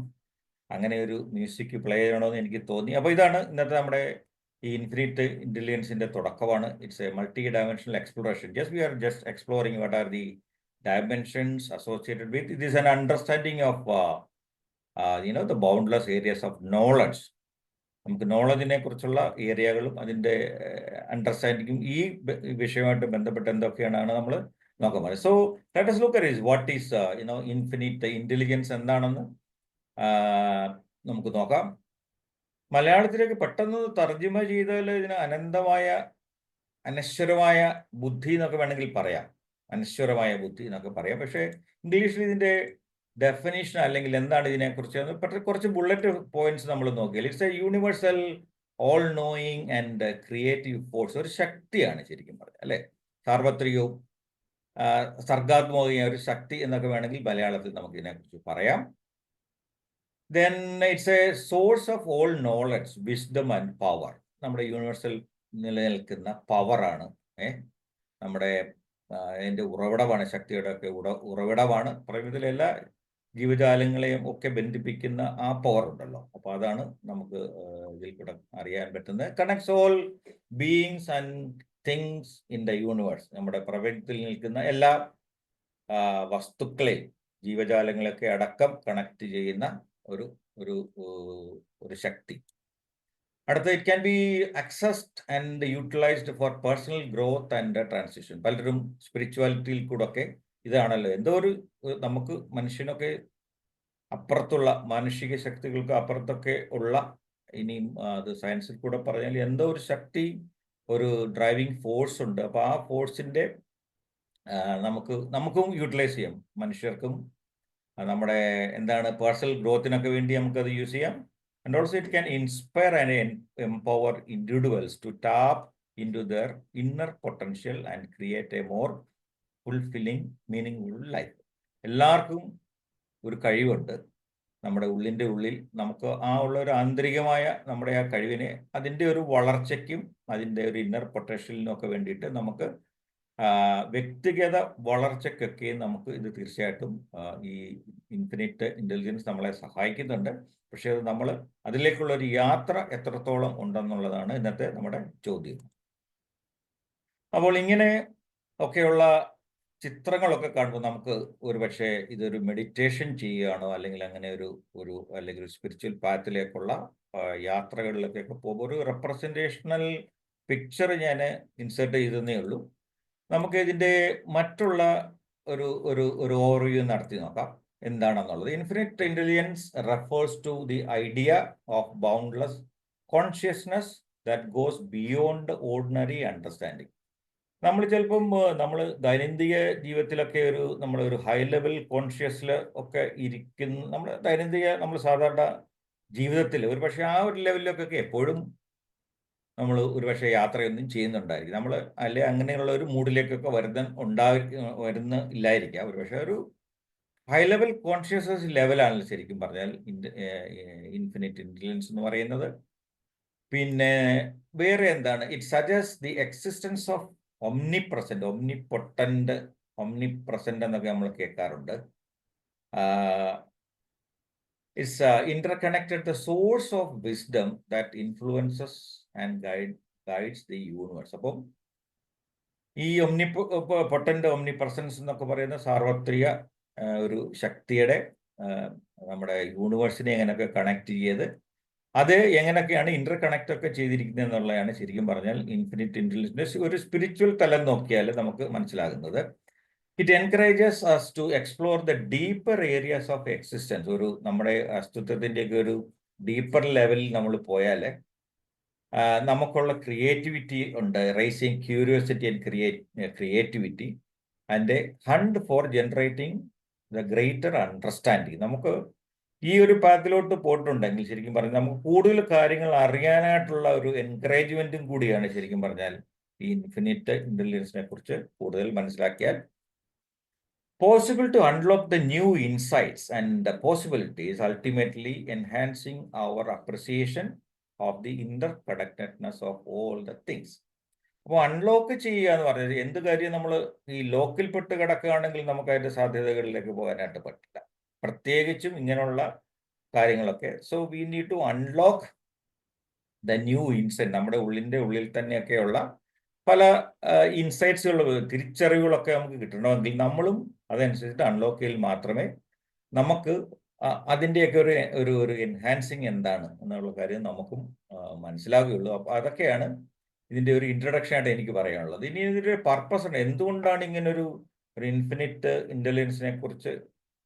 അങ്ങനെ ഒരു മ്യൂസിക് പ്ലേ ചെയ്യണമെന്ന് എനിക്ക് തോന്നി. അപ്പോൾ ഇതാണ് ഇന്നത്തെ നമ്മുടെ ഈ ഇൻഫിനിറ്റ് ഇന്റലിജൻസിന്റെ തുടക്കമാണ്. It's a multi dimensional exploration. We are just exploring what are the dimensions associated with it. Is an understanding of the boundless areas of knowledge. നമുക്ക് നോളജിനെ കുറിച്ചുള്ള ഏരിയകളും അതിൻ്റെ അണ്ടർസ്റ്റാൻഡിങ്ങും ഈ വിഷയമായിട്ട് ബന്ധപ്പെട്ട് എന്തൊക്കെയാണ് നമ്മൾ നോക്കാൻ പോകുന്നത്. So let us look at is what is infinite intelligence എന്താണെന്ന് നമുക്ക് നോക്കാം. മലയാളത്തിലേക്ക് പെട്ടെന്ന് തർജ്ജിമ ചെയ്താൽ ഇതിന് അനശ്വരമായ ബുദ്ധി എന്നൊക്കെ വേണമെങ്കിൽ പറയാം, അനശ്വരമായ ബുദ്ധി എന്നൊക്കെ പറയാം. പക്ഷേ ഇംഗ്ലീഷിൽ ഇതിൻ്റെ ഡെഫിനിഷൻ അല്ലെങ്കിൽ എന്താണ് ഇതിനെക്കുറിച്ച് കുറച്ച് ബുള്ളറ്റ് പോയിന്റ്സ് നമ്മൾ നോക്കിയാൽ it's A universal all knowing and creative force. ഒരു ശക്തിയാണ് ശരിക്കും പറഞ്ഞാൽ, അല്ലെ? സാർവത്രികവും സർഗാത്മകമായ ഒരു ശക്തി എന്നൊക്കെ വേണമെങ്കിൽ മലയാളത്തിൽ നമുക്ക് ഇതിനെക്കുറിച്ച് പറയാം. Then it's A source of all knowledge, wisdom and power. നമ്മുടെ യൂണിവേഴ്സൽ നിലനിൽക്കുന്ന പവറാണ്, നമ്മുടെ അതിൻ്റെ ഉറവിടമാണ്, ശക്തിയുടെ ഒക്കെ ഉറവിടമാണ്. പ്രപഞ്ചത്തിലെ എല്ലാ ജീവജാലങ്ങളെയും ഒക്കെ ബന്ധിപ്പിക്കുന്ന ആ പവർ ഉണ്ടല്ലോ. അപ്പൊ അതാണ് നമുക്ക് ഇതിൽ കൂടെ അറിയാൻ പറ്റുന്നത്. Connects all beings and things in the universe. നമ്മുടെ പ്രപഞ്ചത്തിൽ നിൽക്കുന്ന എല്ലാ വസ്തുക്കളെയും ജീവജാലങ്ങളൊക്കെ അടക്കം കണക്ട് ചെയ്യുന്ന ഒരു ഒരു ഒരു ശക്തി. അടുത്ത, it can be accessed and utilized for personal growth and transition. പലരും സ്പിരിച്വാലിറ്റിയിൽ കൂടെ ഒക്കെ ഇതാണല്ലോ എന്തോ ഒരു നമുക്ക് മനുഷ്യനൊക്കെ അപ്പുറത്തുള്ള മാനുഷിക ശക്തികൾക്ക് അപ്പുറത്തൊക്കെ ഉള്ള, ഇനിയും അത് സയൻസിൽ കൂടെ പറഞ്ഞാൽ എന്തോ ഒരു ശക്തി, ഒരു ഡ്രൈവിംഗ് ഫോഴ്സ് ഉണ്ട്. അപ്പൊ ആ ഫോഴ്സിന്റെ നമുക്കും യൂട്ടിലൈസ് ചെയ്യാം, മനുഷ്യർക്കും നമ്മുടെ എന്താണ് പേഴ്സണൽ ഗ്രോത്തിനൊക്കെ വേണ്ടി നമുക്കത് യൂസ് ചെയ്യാം. And also it can inspire and empower individuals to tap into their inner potential and create a more fulfilling meaning life. എല്ലാവർക്കും ഒരു കഴിവുണ്ട് നമ്മുടെ ഉള്ളിൻ്റെ ഉള്ളിൽ. നമുക്ക് ആ ഉള്ള ഒരു ആന്തരികമായ നമ്മുടെ ആ കഴിവിനെ അതിൻ്റെ ഒരു വളർച്ചയ്ക്കും അതിൻ്റെ ഒരു ഇന്നർ പൊട്ടൻഷ്യലിനും ഒക്കെ വേണ്ടിയിട്ട് നമുക്ക് വ്യക്തിഗത വളർച്ചയ്ക്കൊക്കെ നമുക്ക് ഇത് തീർച്ചയായിട്ടും ഈ ഇൻഫിനിറ്റ് ഇൻ്റലിജൻസ് നമ്മളെ സഹായിക്കുന്നുണ്ട്. പക്ഷേ അത് നമ്മൾ അതിലേക്കുള്ള ഒരു യാത്ര എത്രത്തോളം ഉണ്ടെന്നുള്ളതാണ് ഇന്നത്തെ നമ്മുടെ ചോദ്യം. അപ്പോൾ ഇങ്ങനെ ഒക്കെയുള്ള ചിത്രങ്ങളൊക്കെ കാണുമ്പോൾ നമുക്ക് ഒരു പക്ഷേ ഇതൊരു മെഡിറ്റേഷൻ ചെയ്യുകയാണോ, അല്ലെങ്കിൽ അങ്ങനെ ഒരു അല്ലെങ്കിൽ ഒരു സ്പിരിച്വൽ പാത്തിലേക്കുള്ള യാത്രകളിലേക്കൊക്കെ പോകുമ്പോൾ ഒരു റെപ്രസെൻറ്റേഷണൽ പിക്ചർ ഞാൻ ഇൻസേർട്ട് ചെയ്തതേ ഉള്ളൂ. നമുക്ക് ഇതിൻ്റെ മറ്റുള്ള ഒരു ഓവർവ്യൂ നടത്തി നോക്കാം എന്താണെന്നുള്ളത്. Infinite intelligence refers to the idea of boundless consciousness that goes beyond ordinary understanding. നമ്മൾ ചിലപ്പം നമ്മൾ ദൈനംദിന ജീവിതത്തിലൊക്കെ നമ്മളൊരു ഹൈ ലെവൽ കോൺഷ്യസിൽ ഒക്കെ ഇരിക്കുന്ന നമ്മൾ സാധാരണ ജീവിതത്തിൽ ഒരു പക്ഷേ ആ ഒരു ലെവലിലൊക്കെ എപ്പോഴും നമ്മൾ ഒരുപക്ഷെ യാത്രയൊന്നും ചെയ്യുന്നുണ്ടായിരിക്കും. നമ്മൾ അല്ലെ അങ്ങനെയുള്ള ഒരു മൂഡിലേക്കൊക്കെ വരുന്നില്ലായിരിക്കാം. ഒരുപക്ഷെ ഒരു ഹൈ ലെവൽ കോൺഷ്യസ്നസ് ലെവലാണല്ലോ ശരിക്കും പറഞ്ഞാൽ ഇൻഫിനിറ്റ് ഇൻ്റലിജൻസ് എന്ന് പറയുന്നത്. പിന്നെ വേറെ എന്താണ്, it suggest the existence of omnipresent, omnipresent എന്നൊക്കെ നമ്മൾ കേൾക്കാറുണ്ട്. It's interconnected the source of wisdom that influences and guides the universe. അപ്പം ഈ ഒംനിപ്രസൻസ് എന്നൊക്കെ പറയുന്ന സാർവത്രിക ഒരു ശക്തിയുടെ നമ്മുടെ യൂണിവേഴ്സിനെ എങ്ങനെയൊക്കെ കണക്ട് ചെയ്ത് അത് എങ്ങനെയൊക്കെയാണ് ഇന്റർ കണക്ട് ഒക്കെ ചെയ്തിരിക്കുന്നത് എന്നുള്ളതാണ് ശരിക്കും പറഞ്ഞാൽ ഇൻഫിനിറ്റ് ഇൻ്റലിജൻസ് ഒരു സ്പിരിച്വൽ തലം നോക്കിയാൽ നമുക്ക് മനസ്സിലാകുന്നത്. It encourages us to explore the deeper areas of existence. നമ്മുടെ അസ്തിത്വത്തിൻ്റെയൊക്കെ ഒരു ഡീപ്പർ ലെവലിൽ നമ്മൾ പോയാൽ നമുക്കുള്ള ക്രിയേറ്റിവിറ്റി ഉണ്ട്, racing curiosity and creativity and hunt four generating the greater understanding. നമുക്ക് ഈ ഒരു പാത്തിലോട്ട് പോയിട്ടുണ്ടെങ്കിൽ ശരിക്കും പറഞ്ഞാൽ നമുക്ക് കൂടുതൽ കാര്യങ്ങൾ അറിയാനായിട്ടുള്ള ഒരു എൻകറേജ്മെന്റും കൂടിയാണ് ശരിക്കും പറഞ്ഞാൽ ഈ ഇൻഫിനിറ്റ് ഇൻ്റലിജൻസിനെ കുറിച്ച് കൂടുതൽ മനസ്സിലാക്കിയാൽ. Possible to unlock the new insights and possibilities, ultimately enhancing our appreciation of the interconnectedness of all the things. അപ്പോൾ അൺലോക്ക് ചെയ്യുക എന്ന് പറഞ്ഞാൽ എന്ത് കാര്യം നമ്മൾ ഈ ലോക്കിൽപ്പെട്ട് കിടക്കുകയാണെങ്കിൽ നമുക്ക് അതിൻ്റെ സാധ്യതകളിലേക്ക് പോകാനായിട്ട് പറ്റില്ല, പ്രത്യേകിച്ചും ഇങ്ങനെയുള്ള കാര്യങ്ങളൊക്കെ. So we need to unlock the new insight. നമ്മുടെ ഉള്ളിൻ്റെ ഉള്ളിൽ തന്നെയൊക്കെയുള്ള പല ഇൻസൈറ്റ്സുകൾ, തിരിച്ചറിവുകളൊക്കെ നമുക്ക് കിട്ടണമെങ്കിൽ നമ്മളും അതനുസരിച്ചിട്ട് അൺലോക്ക് ചെയ്യൽ മാത്രമേ നമുക്ക് അതിൻ്റെയൊക്കെ ഒരു എൻഹാൻസിങ് എന്താണ് എന്നുള്ള കാര്യം നമുക്കും മനസ്സിലാവുകയുള്ളൂ. അപ്പോൾ അതൊക്കെയാണ് ഇതിൻ്റെ ഒരു ഇൻട്രഡക്ഷൻ ആയിട്ട് എനിക്ക് പറയാനുള്ളത്. ഇനി ഇതിൻ്റെ പർപ്പസ് ഉണ്ട്, എന്തുകൊണ്ടാണ് ഇങ്ങനെ ഒരു ഇൻഫിനിറ്റ് ഇൻ്റലിജൻസിനെ കുറിച്ച്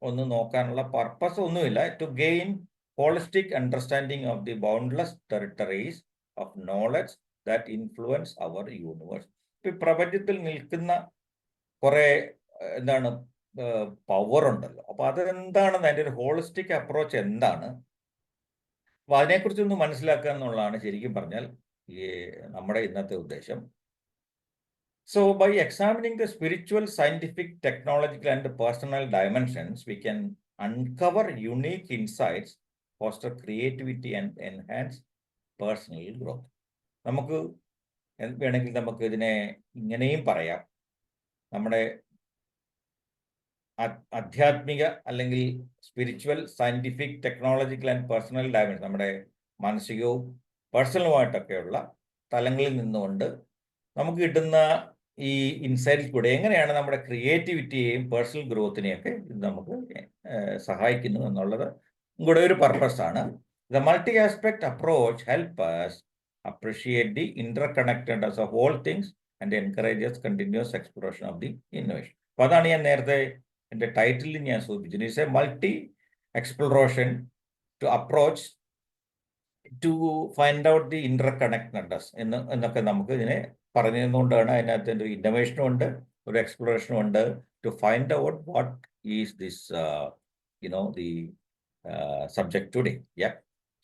ഒന്ന് നോക്കാനുള്ള പർപ്പസ് ഒന്നുമില്ല. To gain holistic understanding of the boundless territories of knowledge that influence our universe. ഇപ്പം പ്രപഞ്ചത്തിൽ നിൽക്കുന്ന കുറേ പവർ ഉണ്ടല്ലോ. അപ്പൊ അതെന്താണെന്ന് അതിൻ്റെ ഒരു ഹോളിസ്റ്റിക് അപ്രോച്ച് എന്താണ്, അപ്പൊ അതിനെക്കുറിച്ചൊന്ന് മനസ്സിലാക്കുക എന്നുള്ളതാണ് ശരിക്കും പറഞ്ഞാൽ ഈ നമ്മുടെ ഇന്നത്തെ ഉദ്ദേശം. So by examining the spiritual, scientific, technological and personal dimensions, we can uncover unique insights, foster creativity and enhance personal growth. നമുക്ക് വേണമെങ്കിൽ നമുക്ക് ഇതിനെ ഇങ്ങനെയും പറയാം, നമ്മുടെ ആധ്യാത്മിക അല്ലെങ്കിൽ spiritual, scientific, technological and personal dimension, നമ്മുടെ മാനസികവും പേഴ്സണലുമായിട്ടൊക്കെയുള്ള തലങ്ങളിൽ നിന്നുകൊണ്ട് നമുക്ക് കിട്ടുന്ന ഈ ഇൻസൈറ്റിൽ കൂടെ എങ്ങനെയാണ് നമ്മുടെ ക്രിയേറ്റിവിറ്റിയെയും പേഴ്സണൽ ഗ്രോത്തിനെയൊക്കെ ഇത് നമുക്ക് സഹായിക്കുന്നു എന്നുള്ളത് കൂടെ ഒരു പർപ്പസാണ്. The multi aspect approach help us appreciate the interconnectedness of all things and encourages continuous exploration of the innovation. അപ്പൊ അതാണ് ഞാൻ നേരത്തെ എൻ്റെ ടൈറ്റിലിൽ ഞാൻ സൂചിപ്പിച്ചത്. It's a multi exploration to approach to find out the interconnectedness എന്നൊക്കെ നമുക്ക് ഇതിനെ പറഞ്ഞു തന്നുകൊണ്ടാണ്. അതിനകത്ത് ഒരു ഇന്നോവേഷനും ഉണ്ട്, ഒരു എക്സ്പ്ലോറേഷനും ഉണ്ട്, to find out what is this the subject today. Yeah.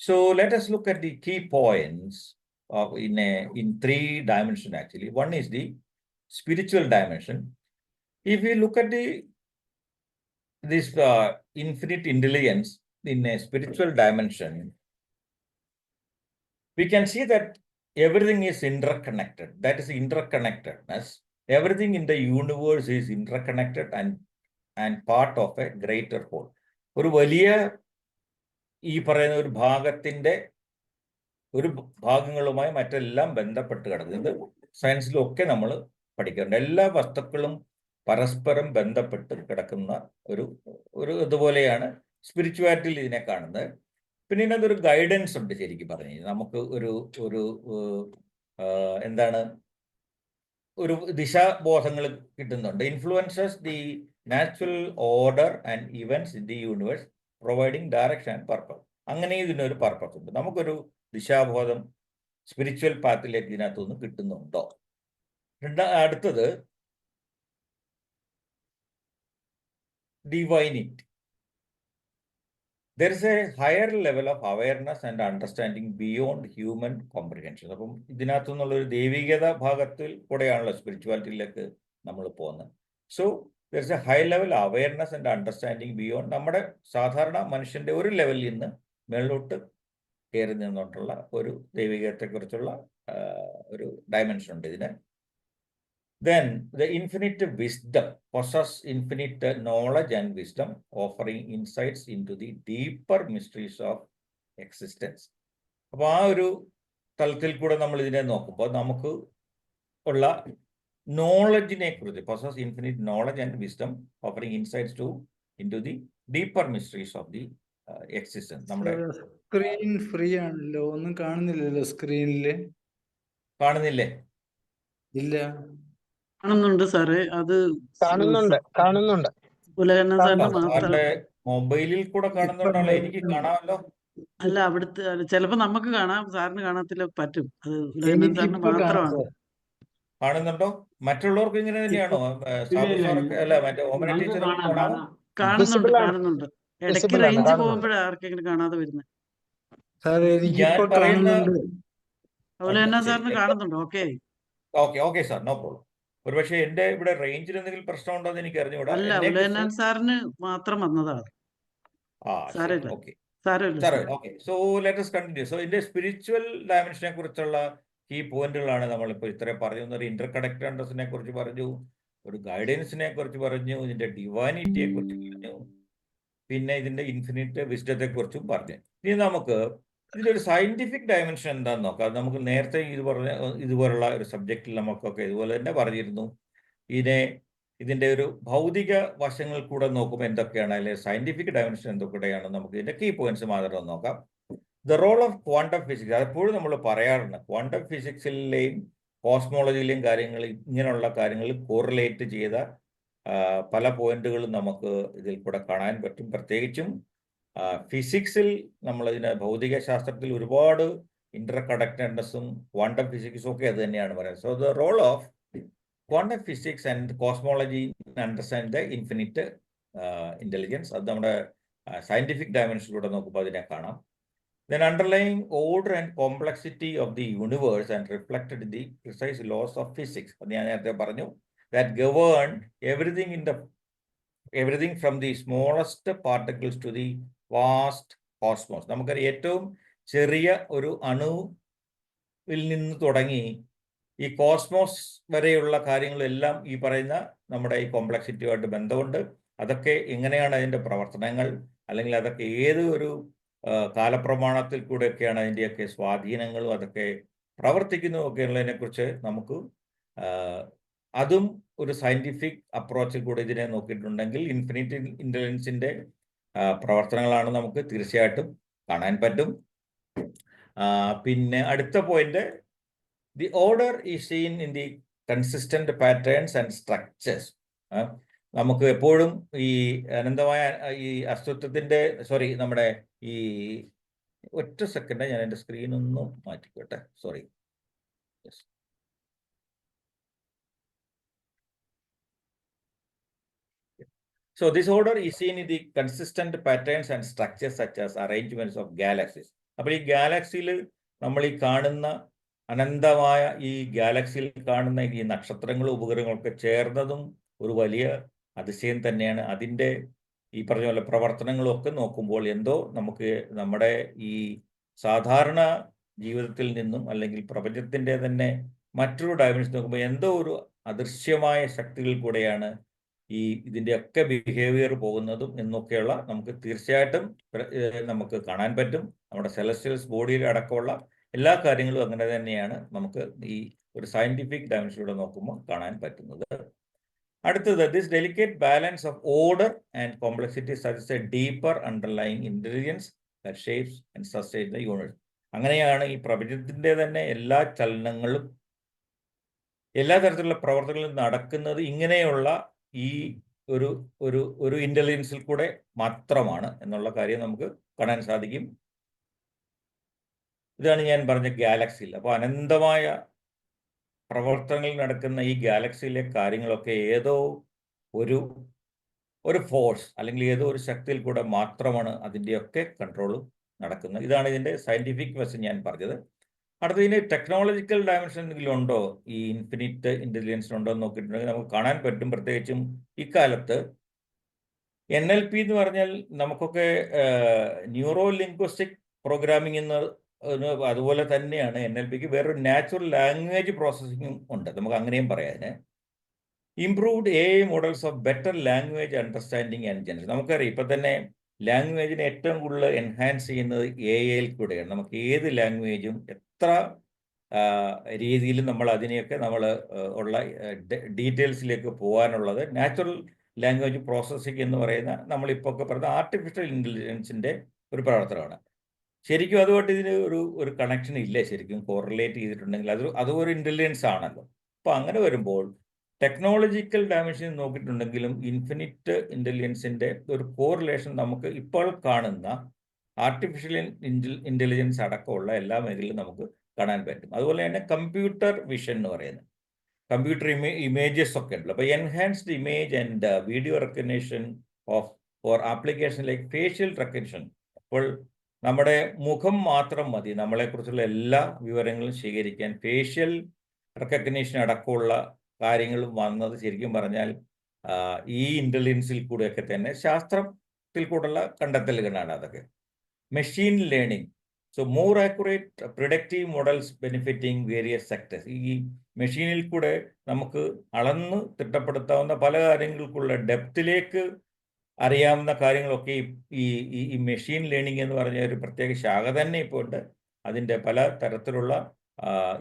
So let us look at the key points of in 3 dimensions actually. One is the spiritual dimension. If we look at this infinite intelligence in a spiritual dimension, we can see that everything is interconnected. That is interconnectedness. Everything in the universe is interconnected and part of a greater whole. ഒരു വലിയ ഈ പറയുന്ന ഒരു ഭാഗത്തിന്റെ ഒരു ഭാഗങ്ങളുമായി മറ്റെല്ലാം ബന്ധപ്പെട്ട് കിടക്കുന്നത് സയൻസിലൊക്കെ നമ്മൾ പഠിക്കുന്നുണ്ട്. എല്ലാ വസ്തുക്കളും പരസ്പരം ബന്ധപ്പെട്ട് കിടക്കുന്ന ഒരു ഇതുപോലെയാണ് സ്പിരിച്വാലിറ്റിയിൽ ഇതിനെ കാണുന്നത്. പിന്നെ ഇതിനകത്തൊരു ഗൈഡൻസ് ഉണ്ട്. ശരിക്കും പറഞ്ഞു നമുക്ക് ഒരു എന്താണ് ഒരു ദിശാബോധങ്ങൾ കിട്ടുന്നുണ്ട്. Influences the natural order and events in the universe, providing direction and purpose. അങ്ങനെ ഇതിനൊരു പർപ്പസ് ഉണ്ട്. നമുക്കൊരു ദിശാബോധം സ്പിരിച്വൽ പാത്തിലേക്ക് ഇതിനകത്തുനിന്ന് കിട്ടുന്നുണ്ടോ? അടുത്തത് divinity. There is a higher level of awareness and understanding beyond human comprehension. അപ്പം ഇതിനകത്തു നിന്നുള്ള ഒരു ദൈവികത ഭാഗത്തിൽ കൂടെയാണല്ലോ സ്പിരിച്വാലിറ്റിയിലേക്ക് നമ്മൾ പോകുന്നത്. So there is a high level awareness and understanding beyond നമ്മുടെ സാധാരണ മനുഷ്യന്റെ ഒരു ലെവലിൽ നിന്ന് മേളിലോട്ട് കയറി നിന്നോട്ടുള്ള ഒരു ദൈവികത്തെക്കുറിച്ചുള്ള ഒരു ഡയമെൻഷൻ ഉണ്ട് ഇതിന്. Then the infinite wisdom possess infinite knowledge and wisdom, offering insights into the deeper mysteries of existence. അപ്പോൾ ആ ഒരു തലത്തിൽ കൂടെ നമ്മൾ ഇതിനെ നോക്കുമ്പോൾ നമുക്ക് ഉള്ള നോളജിനെ കുറിച്ച്, possess infinite knowledge and wisdom, offering insights into the deeper mysteries of the existence. നമ്മുടെ സ്ക്രീൻ ഫ്രീ ആണല്ലോ, ഒന്നും കാണുന്നില്ലല്ലോ സ്ക്രീനില്. കാണുന്നില്ലേ? ഇല്ല, കാണുന്നുണ്ട് സാറേ. അത് കാണുന്നുണ്ട്. ഉലകണ്ണൻ സാറിന് മാത്രം. സാറിന്റെ മൊബൈലിൽ കൂടെ കാണുന്നുണ്ടല്ലോ, എനിക്ക് കാണാമല്ലോ. അല്ല, അവിടുത്തെ ചിലപ്പോ നമുക്ക് കാണാം, സാറിന് കാണത്തില്ല. പറ്റും. അത് ഉലകണ്ണൻ സാറിന് മാത്രമാണ്. കാണുന്നുണ്ടോ? മറ്റുള്ളവർക്ക് ഇങ്ങനെ തന്നെയാണോ? സാബു സാറൊക്കെ അല്ല, മറ്റേ ഓമന ടീച്ചർ കാണാമോ? കാണുന്നുണ്ട്. ഇടയ്ക്ക് റേഞ്ച് പോകുമ്പോഴാണ് ആർക്കെങ്കിലും കാണാതെ വരുന്നത്. ഞാൻ പറയുന്ന ഉലകണ്ണൻ സാറിന് കാണുന്നുണ്ട്. Okay sir, no problem. ഒരുപക്ഷെ എന്റെ ഇവിടെ റേഞ്ചിൽ എന്തെങ്കിലും പ്രശ്നമുണ്ടോ എന്ന് എനിക്ക് അറിഞ്ഞുകൂടാ. അല്ല, ഉലകണ്ണൻ സാറിന് മാത്രം വന്നതാണ്. So let us continue. So ഇതിന്റെ സ്പിരിച്വൽ ഡയമെൻഷനെ കുറിച്ചുള്ള ഈ പോയിന്റുകളാണ് നമ്മളിപ്പോൾ ഇത്രയും പറഞ്ഞു. ഒരു ഇന്റർകണക്റ്റഡ്നെസ്സിനെ കുറിച്ച് പറഞ്ഞു, ഒരു ഗൈഡൻസിനെ കുറിച്ച് പറഞ്ഞു, ഇതിന്റെ ഡിവൈനിറ്റിയെ കുറിച്ച് പറഞ്ഞു, പിന്നെ ഇതിന്റെ ഇൻഫിനിറ്റ് വിസ്ഡത്തെ കുറിച്ചും പറഞ്ഞു. ഇനി നമുക്ക് ഇതിന്റെ ഒരു സയന്റിഫിക് ഡയമെൻഷൻ എന്താണെന്ന് നോക്കാം. നമുക്ക് നേരത്തെ ഇതുപോലുള്ള ഒരു സബ്ജക്റ്റിൽ നമുക്കൊക്കെ ഇതുപോലെ തന്നെ പറഞ്ഞിരുന്നു. ഇതിന്റെ ഒരു ഭൗതിക വശങ്ങൾ കൂടെ നോക്കുമ്പോൾ എന്തൊക്കെയാണ്, അല്ലെങ്കിൽ സയന്റിഫിക് ഡയമെൻഷൻ എന്തൊക്കെയാണ്, നമുക്ക് ഇതിന്റെ കീ പോയിന്റ്സ് മാത്രം നോക്കാം. The role of quantum physics, അതെപ്പോഴും നമ്മൾ പറയാറുണ്ട്. ക്വാണ്ടം ഫിസിക്സിലെയും കോസ്മോളജിയിലെയും കാര്യങ്ങൾ, ഇങ്ങനെയുള്ള കാര്യങ്ങൾ കോറിലേറ്റ് ചെയ്ത പല പോയിന്റുകളും നമുക്ക് ഇതിൽ കൂടെ കാണാൻ പറ്റും. പ്രത്യേകിച്ചും ഫിസിക്സിൽ നമ്മളിതിന് ഭൗതിക ശാസ്ത്രത്തിൽ ഒരുപാട് ഇന്റർകണക്റ്റഡ്നെസ്സും ക്വാണ്ടം ഫിസിക്സും ഒക്കെ അത് തന്നെയാണ് പറയുന്നത്. So the role of quantum physics and cosmology understand the infinite intelligence. അത് നമ്മുടെ സയന്റിഫിക് ഡയമെൻഷനിലൂടെ നോക്കുമ്പോൾ അതിനെ കാണാം. Then underlying order and complexity of the universe and reflected in the precise laws of physics. അത് ഞാൻ നേരത്തെ പറഞ്ഞു, that govern everything from the smallest particles to the vast cosmos. നമുക്കറിയാം ഏറ്റവും ചെറിയ ഒരു അണുവിൽ നിന്ന് തുടങ്ങി ഈ കോസ്മോസ് വരെയുള്ള കാര്യങ്ങളെല്ലാം ഈ പറയുന്ന നമ്മുടെ ഈ കോംപ്ലക്സിറ്റിയുമായിട്ട് ബന്ധമുണ്ട്. അതൊക്കെ എങ്ങനെയാണ് അതിൻ്റെ പ്രവർത്തനങ്ങൾ, അല്ലെങ്കിൽ അതൊക്കെ ഏത് ഒരു കാലപ്രമാണത്തിൽ കൂടെയൊക്കെയാണ് അതിൻ്റെയൊക്കെ സ്വാധീനങ്ങളും അതൊക്കെ പ്രവർത്തിക്കുന്നതും ഒക്കെ ഉള്ളതിനെക്കുറിച്ച് നമുക്ക് അതും ഒരു സയന്റിഫിക് അപ്രോച്ചിൽ കൂടെ ഇതിനെ നോക്കിയിട്ടുണ്ടെങ്കിൽ ഇൻഫിനിറ്റ് ഇന്റലിജൻസിന്റെ പ്രവർത്തനങ്ങളാണ് നമുക്ക് തീർച്ചയായിട്ടും കാണാൻ പറ്റും. പിന്നെ അടുത്ത point, the order is seen in the consistent patterns and structures. നമുക്ക് എപ്പോഴും ഈ അനന്തമായ ഈ അസ്തിത്വത്തിന്റെ നമ്മുടെ ഈ ഒറ്റ സെക്കൻഡ് ഞാൻ എൻ്റെ സ്ക്രീനൊന്നും മാറ്റിക്കോട്ടെ, sorry. So this order is seen in the consistent patterns and structures such as arrangements of galaxies. അപ്പോൾ ഈ ഗാലക്സിയിൽ നമ്മൾ ഈ കാണുന്ന അനന്തമായ ഈ ഗാലക്സിയിൽ കാണുന്ന ഈ നക്ഷത്രങ്ങളും ഉപഗ്രഹങ്ങളൊക്കെ ചേർന്നതും ഒരു വലിയ അതിശയം തന്നെയാണ്. അതിൻ്റെ ഈ പറഞ്ഞ പോലെ പ്രവർത്തനങ്ങളും ഒക്കെ നോക്കുമ്പോൾ എന്തോ നമുക്ക് നമ്മുടെ ഈ സാധാരണ ജീവിതത്തിൽ നിന്നും അല്ലെങ്കിൽ പ്രപഞ്ചത്തിൻ്റെ തന്നെ മറ്റൊരു ഡയമെൻഷൻ നോക്കുമ്പോൾ എന്തോ ഒരു അദൃശ്യമായ ശക്തികളിൽ കൂടെയാണ് ഈ ഇതിൻ്റെയൊക്കെ ബിഹേവിയർ പോകുന്നതും എന്നൊക്കെയുള്ള നമുക്ക് തീർച്ചയായിട്ടും നമുക്ക് കാണാൻ പറ്റും. നമ്മുടെ സെലസ്റ്റിയൽസ് ബോഡിയിൽ അടക്കമുള്ള എല്ലാ കാര്യങ്ങളും അങ്ങനെ തന്നെയാണ് നമുക്ക് ഈ ഒരു സയന്റിഫിക് ഡയമെൻഷനിലൂടെ നോക്കുമ്പോൾ കാണാൻ പറ്റുന്നത്. അടുത്തത്, this delicate balance of order and complexity suggest A deeper underlying intelligence that shapes and sustain the universe. അങ്ങനെയാണ് ഈ പ്രപഞ്ചത്തിൻ്റെ തന്നെ എല്ലാ ചലനങ്ങളും എല്ലാ തരത്തിലുള്ള പ്രവർത്തനങ്ങളും നടക്കുന്നത് ഇങ്ങനെയുള്ള ഈ ഒരു ഒരു ഒരു ഇന്റലിജൻസിൽ കൂടെ മാത്രമാണ് എന്നുള്ള കാര്യം നമുക്ക് കാണാൻ സാധിക്കും. ഇതാണ് ഞാൻ പറഞ്ഞ ഗാലക്സിയിൽ. അപ്പോൾ അനന്തമായ പ്രവർത്തനങ്ങൾ നടക്കുന്ന ഈ ഗാലക്സിയിലെ കാര്യങ്ങളൊക്കെ ഏതോ ഒരു ഫോഴ്സ് അല്ലെങ്കിൽ ഏതോ ഒരു ശക്തിയിൽ കൂടെ മാത്രമാണ് അതിൻ്റെയൊക്കെ കൺട്രോൾ നടക്കുന്നത്. ഇതാണ് ഇതിൻ്റെ സയന്റിഫിക് വശം ഞാൻ പറഞ്ഞത്. അടുത്തതിന് ടെക്നോളജിക്കൽ ഡയമെൻഷൻ എന്തെങ്കിലും ഉണ്ടോ ഈ ഇൻഫിനിറ്റ് ഇന്റലിജൻസിനുണ്ടോ എന്ന് നോക്കിയിട്ടുണ്ടെങ്കിൽ നമുക്ക് കാണാൻ പറ്റും. പ്രത്യേകിച്ചും ഇക്കാലത്ത് NLP എന്ന് പറഞ്ഞാൽ നമുക്കൊക്കെ ന്യൂറോ ലിംഗ്വിസ്റ്റിക് പ്രോഗ്രാമിംഗ് എന്ന് അതുപോലെ തന്നെയാണ് NLPക്ക് വേറൊരു നാച്ചുറൽ ലാംഗ്വേജ് പ്രോസസ്സിങ്ങും ഉണ്ട്, നമുക്ക് അങ്ങനെയും പറയാൻ. Improved AI models of better language understanding and generation. നമുക്കറിയാം ഇപ്പം തന്നെ ലാംഗ്വേജിനെ ഏറ്റവും കൂടുതൽ എൻഹാൻസ് ചെയ്യുന്നത് AI കൂടെയാണ്. നമുക്ക് ഏത് ലാംഗ്വേജും എത്ര രീതിയിൽ നമ്മൾ അതിനെയൊക്കെ ഉള്ള ഡീറ്റെയിൽസിലേക്ക് പോകാനുള്ളത് നാച്ചുറൽ ലാംഗ്വേജ് പ്രോസസ്സിംഗ് എന്ന് പറയുന്ന നമ്മളിപ്പോൾ ഒക്കെ പറയുന്ന ആർട്ടിഫിഷ്യൽ ഇൻ്റലിജൻസിൻ്റെ ഒരു പ്രവർത്തനമാണ്. ശരിക്കും അതുമായിട്ട് ഇതിന് ഒരു കണക്ഷൻ ഇല്ല. ശരിക്കും കോറിലേറ്റ് ചെയ്തിട്ടുണ്ടെങ്കിൽ അതും ഒരു ഇൻ്റലിജൻസ് ആണല്ലോ. അപ്പോൾ അങ്ങനെ വരുമ്പോൾ ടെക്നോളജിക്കൽ ഡയമെൻഷൻ നോക്കിയിട്ടുണ്ടെങ്കിലും ഇൻഫിനിറ്റ് ഇൻ്റലിജൻസിൻ്റെ ഒരു കോറിലേഷൻ നമുക്ക് ഇപ്പോൾ കാണുന്ന ആർട്ടിഫിഷ്യൽ ഇൻ്റലിജൻസ് അടക്കമുള്ള എല്ലാ മേഖലയിലും നമുക്ക് കാണാൻ പറ്റും. അതുപോലെ തന്നെ കമ്പ്യൂട്ടർ വിഷൻ എന്ന് പറയുന്നത് കമ്പ്യൂട്ടർ ഇമേജസ് ഒക്കെ ഉണ്ടല്ലോ. അപ്പോൾ enhanced image and video recognition for application like facial recognition. അപ്പോൾ നമ്മുടെ മുഖം മാത്രം മതി നമ്മളെക്കുറിച്ചുള്ള എല്ലാ വിവരങ്ങളും ശേഖരിക്കാൻ. ഫേഷ്യൽ റെക്കഗ്നേഷൻ അടക്കമുള്ള കാര്യങ്ങളും വന്നത് ശരിക്കും പറഞ്ഞാൽ ഈ ഇൻ്റലിജൻസിൽ കൂടെയൊക്കെ തന്നെ ശാസ്ത്രത്തിൽ കൂടെയുള്ള കണ്ടെത്തലുകളാണ് അതൊക്കെ. Machine learning, so more accurate predictive models benefiting various sectors. ഈ മെഷീനിൽ കൂടെ നമുക്ക് അളന്ന് തിട്ടപ്പെടുത്താവുന്ന പല കാര്യങ്ങൾക്കുള്ള ഡെപ്തിലേക്ക് അറിയാവുന്ന കാര്യങ്ങളൊക്കെ ഈ മെഷീൻ ലേണിംഗ് എന്ന് പറഞ്ഞ ഒരു പ്രത്യേക ശാഖ തന്നെ ഇപ്പോൾ ഉണ്ട്. അതിൻ്റെ പല തരത്തിലുള്ള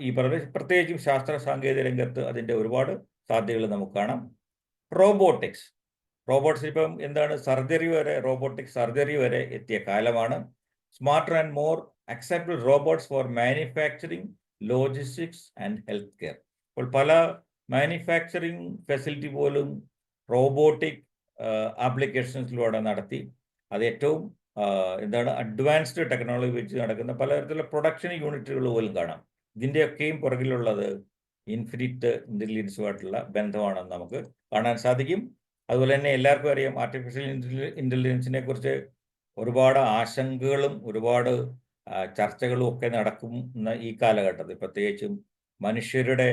ഈ പറഞ്ഞ പ്രത്യേകിച്ചും ശാസ്ത്ര സാങ്കേതിക രംഗത്ത് അതിൻ്റെ ഒരുപാട് സാധ്യതകൾ നമുക്ക് കാണാം. റോബോട്ടിക്സ് ഇപ്പം എന്താണ് റോബോട്ടിക് സർജറി വരെ എത്തിയ കാലമാണ്. Smarter and more acceptable robots four manufacturing, logistics and health care. അപ്പോൾ പല മാനുഫാക്ചറിങ് ഫെസിലിറ്റി പോലും റോബോട്ടിക് ആപ്ലിക്കേഷൻസിലൂടെ നടത്തി അത് ഏറ്റവും അഡ്വാൻസ്ഡ് ടെക്നോളജി വെച്ച് നടക്കുന്ന പലതരത്തിലുള്ള പ്രൊഡക്ഷൻ യൂണിറ്റുകൾ പോലും കാണാം. ഇതിൻ്റെയൊക്കെയും പുറകിലുള്ളത് ഇൻഫിനിറ്റ് ഇൻ്റലിജൻസുമായിട്ടുള്ള ബന്ധമാണെന്ന് നമുക്ക് കാണാൻ സാധിക്കും. അതുപോലെ തന്നെ എല്ലാവർക്കും അറിയാം ആർട്ടിഫിഷ്യൽ ഇൻ്റലിജൻസിനെ കുറിച്ച് ഒരുപാട് ആശങ്കകളും ഒരുപാട് ചർച്ചകളും ഒക്കെ നടക്കുന്ന ഈ കാലഘട്ടത്തിൽ, പ്രത്യേകിച്ചും മനുഷ്യരുടെ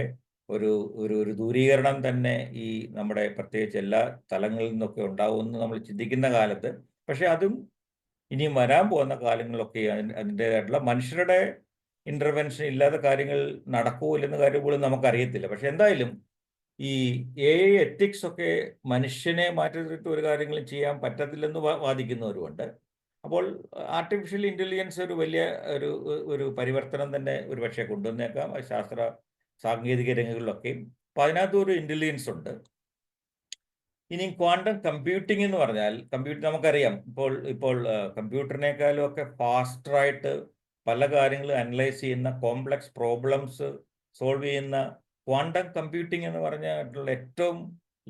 ഒരു ഒരു ഒരു ദൂരീകരണം തന്നെ ഈ നമ്മുടെ പ്രത്യേകിച്ച് എല്ലാ തലങ്ങളിൽ നിന്നൊക്കെ ഉണ്ടാവുമെന്ന് നമ്മൾ ചിന്തിക്കുന്ന കാലത്ത്, പക്ഷെ അതും ഇനിയും വരാൻ പോകുന്ന കാലങ്ങളിലൊക്കെ അതിൻ്റെതായിട്ടുള്ള മനുഷ്യരുടെ ഇൻ്റർവെൻഷൻ ഇല്ലാത്ത കാര്യങ്ങൾ നടക്കുമോ ഇല്ലെന്ന കാര്യം പോലും നമുക്കറിയത്തില്ല. പക്ഷെ എന്തായാലും ഈ AI എത്തിക്സ് ഒക്കെ മനുഷ്യനെ മാറ്റിയിട്ട് ഒരു കാര്യങ്ങളും ചെയ്യാൻ പറ്റത്തില്ലെന്ന് വാദിക്കുന്നവരുമുണ്ട്. അപ്പോൾ ആർട്ടിഫിഷ്യൽ ഇൻ്റലിജൻസ് ഒരു വലിയ ഒരു ഒരു പരിവർത്തനം തന്നെ ഒരു പക്ഷേ കൊണ്ടുവന്നേക്കാം ശാസ്ത്ര സാങ്കേതിക രംഗങ്ങളിലൊക്കെയും. അപ്പോൾ അതിനകത്ത് ഒരു ഇൻ്റലിജൻസ് ഉണ്ട്. ഇനി ക്വാണ്ടം കമ്പ്യൂട്ടിംഗ് എന്ന് പറഞ്ഞാൽ നമുക്കറിയാം ഇപ്പോൾ കമ്പ്യൂട്ടറിനേക്കാളും ഒക്കെ ഫാസ്റ്ററായിട്ട് പല കാര്യങ്ങളും അനലൈസ് ചെയ്യുന്ന, കോംപ്ലക്സ് പ്രോബ്ലംസ് സോൾവ് ചെയ്യുന്ന ക്വാണ്ടം കമ്പ്യൂട്ടിംഗ് എന്ന് പറഞ്ഞിട്ടുള്ള ഏറ്റവും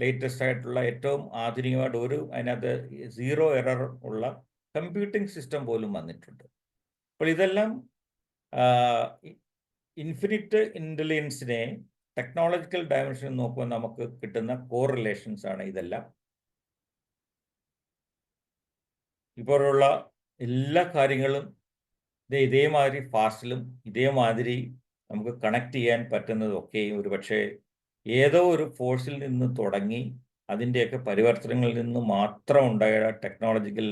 ലേറ്റസ്റ്റ് ആയിട്ടുള്ള ഏറ്റവും ആധുനികമായിട്ട് അതിനകത്ത് 0 എറർ ഉള്ള കമ്പ്യൂട്ടിംഗ് സിസ്റ്റം പോലും വന്നിട്ടുണ്ട്. അപ്പോൾ ഇതെല്ലാം ഇൻഫിനിറ്റ് ഇൻ്റലിജൻസിനെ ടെക്നോളജിക്കൽ ഡയമെൻഷൻ നോക്കുമ്പോൾ നമുക്ക് കിട്ടുന്ന കോറിലേഷൻസ് ആണ് ഇതെല്ലാം. ഇപ്പോഴുള്ള എല്ലാ കാര്യങ്ങളും ഇതേമാതിരി ഫാസ്റ്റിലും ഇതേമാതിരി നമുക്ക് കണക്ട് ചെയ്യാൻ പറ്റുന്നതൊക്കെയും ഒരു പക്ഷേ ഏതോ ഒരു ഫോഴ്സിൽ നിന്ന് തുടങ്ങി അതിൻ്റെയൊക്കെ പരിവർത്തനങ്ങളിൽ നിന്ന് മാത്രം ഉണ്ടായ ടെക്നോളജിക്കൽ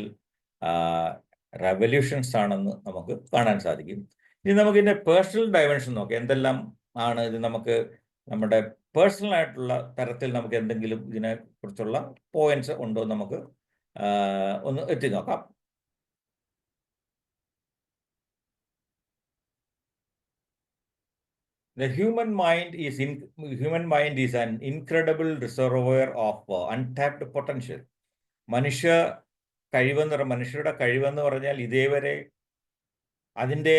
റെവല്യൂഷൻസ് ആണെന്ന് നമുക്ക് കാണാൻ സാധിക്കും. ഇനി നമുക്കിതിൻ്റെ പേഴ്സണൽ ഡയമെൻഷൻ നോക്കാം. എന്തെല്ലാം ആണ് ഇത് നമുക്ക് നമ്മുടെ പേഴ്സണൽ ആയിട്ടുള്ള തരത്തിൽ നമുക്ക് എന്തെങ്കിലും ഇതിനെക്കുറിച്ചുള്ള പോയിന്റ്സ് ഉണ്ടോ നമുക്ക് ഒന്ന് എത്തി നോക്കാം. The human mind is an incredible reservoir of untapped potential. മനുഷ്യരുടെ കഴിവെന്ന് പറഞ്ഞാൽ ഇതേവരെ അതിൻ്റെ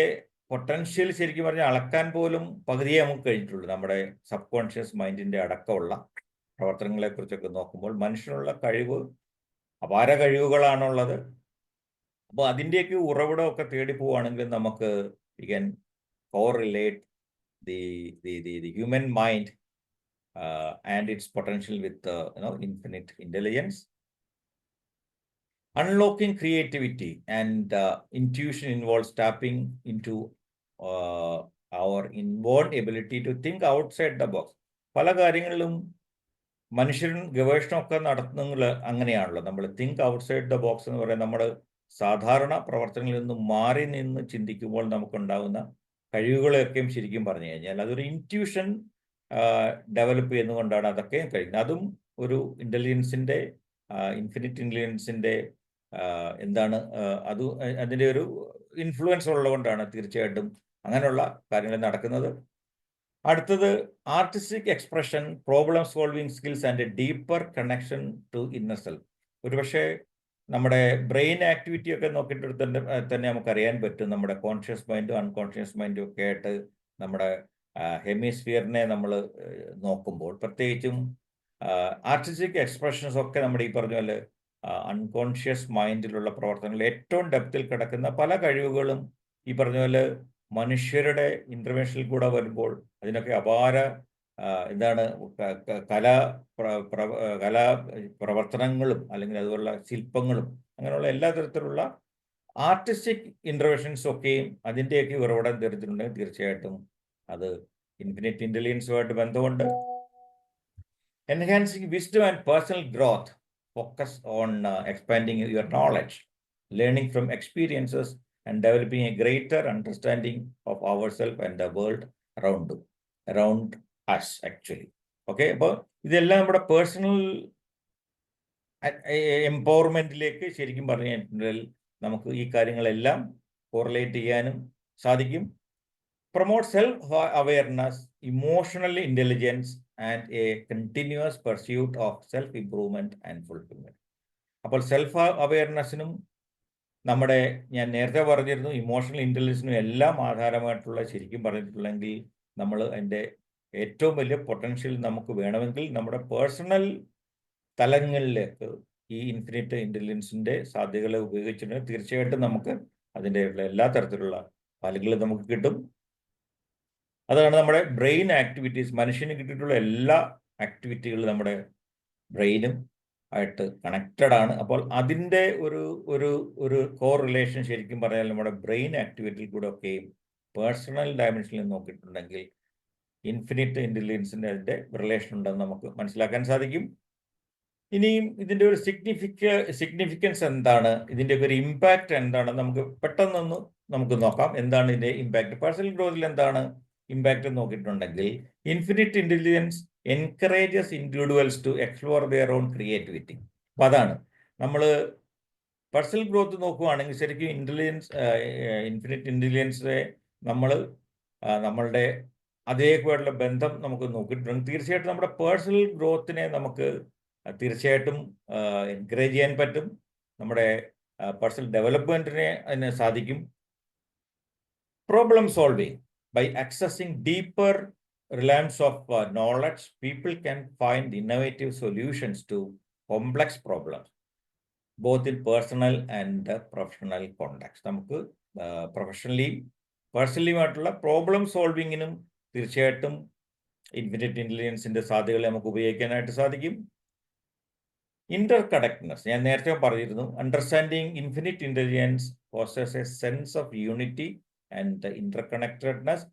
പൊട്ടൻഷ്യൽ ശരിക്കും പറഞ്ഞാൽ അളക്കാൻ പോലും പകുതിയേ നമുക്ക് കഴിഞ്ഞിട്ടുള്ളൂ. നമ്മുടെ സബ് കോൺഷ്യസ് മൈൻഡിൻ്റെ അടക്കമുള്ള പ്രവർത്തനങ്ങളെക്കുറിച്ചൊക്കെ നോക്കുമ്പോൾ മനുഷ്യനുള്ള കഴിവ് അപാര കഴിവുകളാണുള്ളത്. അപ്പോൾ അതിൻ്റെയൊക്കെ ഉറവിടമൊക്കെ തേടി പോവുകയാണെങ്കിൽ നമുക്ക് we can correlate the human mind and its potential with infinite intelligence. Unlocking creativity and intuition involves tapping into our inborn ability to think outside the box. പല കാര്യങ്ങളിലും മനുഷ്യൻ ഗവേഷണമൊക്കെ നടത്തുന്നത് അങ്ങനെയാണല്ലോ. നമ്മൾ തിങ്ക് ഔട്ട്സൈഡ് ദ ബോക്സ് എന്ന് പറയുന്നത് നമ്മൾ സാധാരണ പ്രവർത്തനങ്ങളിൽ നിന്ന് മാറി നിന്ന് ചിന്തിക്കുമ്പോൾ നമുക്കുണ്ടാകുന്ന കഴിവുകളെയൊക്കെയും ശരിക്കും പറഞ്ഞു കഴിഞ്ഞാൽ അതൊരു ഇൻറ്റ്യൂഷൻ ഡെവലപ്പ് ചെയ്യുന്നതുകൊണ്ടാണ് അതൊക്കെ കഴിയുന്നത്. അതും ഒരു ഇൻ്റലിജൻസിൻ്റെ ഇൻഫിനിറ്റ് ഇൻ്റലിജൻസിൻ്റെ അതിൻ്റെ ഒരു ഇൻഫ്ലുവൻസ് ഉള്ളതുകൊണ്ടാണ് തീർച്ചയായിട്ടും അങ്ങനെയുള്ള കാര്യങ്ങൾ നടക്കുന്നത്. അടുത്തത് artistic expression, problem solving skills and a deeper connection to inner self. ഒരുപക്ഷെ നമ്മുടെ ബ്രെയിൻ ആക്ടിവിറ്റി ഒക്കെ നോക്കിയിട്ട് തന്നെ നമുക്കറിയാൻ പറ്റും. നമ്മുടെ കോൺഷ്യസ് മൈൻഡും അൺകോൺഷ്യസ് മൈൻഡും ഒക്കെ ആയിട്ട് നമ്മുടെ ഹെമിസ്ഫിയറിനെ നമ്മൾ നോക്കുമ്പോൾ പ്രത്യേകിച്ചും ആർട്ടിസ്റ്റിക് എക്സ്പ്രഷൻസ് ഒക്കെ നമ്മുടെ ഈ പറഞ്ഞ പോലെ അൺകോൺഷ്യസ് മൈൻഡിലുള്ള പ്രവർത്തനങ്ങൾ ഏറ്റവും ഡെപ്തിൽ കിടക്കുന്ന പല കഴിവുകളും ഈ പറഞ്ഞ പോലെ മനുഷ്യരുടെ ഇൻ്റർവെൻഷനിൽ കൂടെ വരുമ്പോൾ അതിനൊക്കെ അപാര കലാ പ്രവർത്തനങ്ങളും അല്ലെങ്കിൽ അതുപോലുള്ള ശില്പങ്ങളും അങ്ങനെയുള്ള എല്ലാ തരത്തിലുള്ള ആർട്ടിസ്റ്റിക് ഇൻ്റർവെൻഷൻസും ഒക്കെയും അതിൻ്റെയൊക്കെ ഉറവിടം തീർത്തിട്ടുണ്ടെങ്കിൽ തീർച്ചയായിട്ടും അത് ഇൻഫിനിറ്റ് ഇൻ്റലിജൻസുമായിട്ട് ബന്ധമുണ്ട്. Enhancing wisdom and personal growth, focus on expanding your knowledge, learning from experiences and developing a greater understanding of ourselves and the world around us actually. Okay, അപ്പോൾ ഇതെല്ലാം നമ്മുടെ പേഴ്സണൽ എംപവർമെന്റിലേക്ക് ശരിക്കും പറഞ്ഞു കഴിഞ്ഞിട്ടുണ്ടെങ്കിൽ നമുക്ക് ഈ കാര്യങ്ങളെല്ലാം കോറിലേറ്റ് ചെയ്യാനും സാധിക്കും. Promote self awareness, emotional intelligence and a continuous pursuit of self-improvement and fulfillment. അപ്പോൾ സെൽഫ് അവെയർനെസ്സിനും ഞാൻ നേരത്തെ പറഞ്ഞിരുന്നു ഇമോഷണൽ ഇൻ്റലിജൻസിനും എല്ലാം ആധാരമായിട്ടുള്ള ശരിക്കും പറഞ്ഞിട്ടുണ്ടെങ്കിൽ നമ്മൾ അതിൻ്റെ ഏറ്റവും വലിയ പൊട്ടൻഷ്യൽ നമുക്ക് വേണമെങ്കിൽ നമ്മുടെ പേഴ്സണൽ തലങ്ങളിലേക്ക് ഈ ഇൻഫിനിറ്റ് ഇൻ്റലിജൻസിൻ്റെ സാധ്യതകളെ ഉപയോഗിച്ചിട്ടുണ്ടെങ്കിൽ തീർച്ചയായിട്ടും നമുക്ക് അതിൻ്റെ എല്ലാ തരത്തിലുള്ള ഫലങ്ങളും നമുക്ക് കിട്ടും. അതാണ് നമ്മുടെ ബ്രെയിൻ ആക്ടിവിറ്റീസ്. മനുഷ്യന് കിട്ടിയിട്ടുള്ള എല്ലാ ആക്ടിവിറ്റികളും നമ്മുടെ ബ്രെയിനും ആയിട്ട് കണക്റ്റഡ് ആണ്. അപ്പോൾ അതിൻ്റെ ഒരു ഒരു ഒരു കോ റിലേഷൻ ശരിക്കും പറഞ്ഞാൽ നമ്മുടെ ബ്രെയിൻ ആക്ടിവിറ്റിയിൽ കൂടെ ഒക്കെയും പേഴ്സണൽ ഡയമെൻഷനിൽ നോക്കിയിട്ടുണ്ടെങ്കിൽ ഇൻഫിനിറ്റ് ഇൻ്റലിജൻസിൻ്റെ അതിൻ്റെ റിലേഷൻ ഉണ്ടെന്ന് നമുക്ക് മനസ്സിലാക്കാൻ സാധിക്കും. ഇനിയും ഇതിൻ്റെ ഒരു സിഗ്നിഫിക്കൻസ് എന്താണ്, ഇതിൻ്റെയൊക്കെ ഒരു ഇമ്പാക്റ്റ് എന്താണ്, നമുക്ക് പെട്ടെന്നൊന്ന് നമുക്ക് നോക്കാം. എന്താണ് ഇതിൻ്റെ ഇമ്പാക്റ്റ്, പേഴ്സണൽ ഗ്രോത്തിൽ എന്താണ് ഇമ്പാക്റ്റ് നോക്കിയിട്ടുണ്ടെങ്കിൽ, infinite intelligence encourages individuals to explore their own creativity. അപ്പം അതാണ് നമ്മൾ പേഴ്സണൽ ഗ്രോത്ത് നോക്കുകയാണെങ്കിൽ ശരിക്കും ഇൻഫിനിറ്റ് ഇൻ്റലിജൻസിനെ നമ്മൾ നമ്മളുടെ അതേപോലുള്ള ബന്ധം നമുക്ക് നോക്കിയിട്ടുണ്ടെങ്കിൽ തീർച്ചയായിട്ടും നമ്മുടെ പേഴ്സണൽ ഗ്രോത്തിനെ നമുക്ക് തീർച്ചയായിട്ടും എൻകറേജ് ചെയ്യാൻ പറ്റും. നമ്മുടെ പേഴ്സണൽ ഡെവലപ്മെൻറ്റിനെ അതിന് സാധിക്കും. Problem solving by accessing deeper reliance of knowledge people can find innovative solutions to complex problems both in personal and professional contacts. നമുക്ക് പേഴ്സണലിയുമായിട്ടുള്ള പ്രോബ്ലം സോൾവിങ്ങിനും തീർച്ചയായിട്ടും ഇൻഫിനിറ്റ് ഇൻ്റലിജൻസിൻ്റെ സാധ്യതകളെ നമുക്ക് ഉപയോഗിക്കാനായിട്ട് സാധിക്കും. ഇന്റർ കണക്ട്നെസ് ഞാൻ നേരത്തെ പറഞ്ഞിരുന്നു. Understanding infinite intelligence poses A sense of unity and Inter connectedness.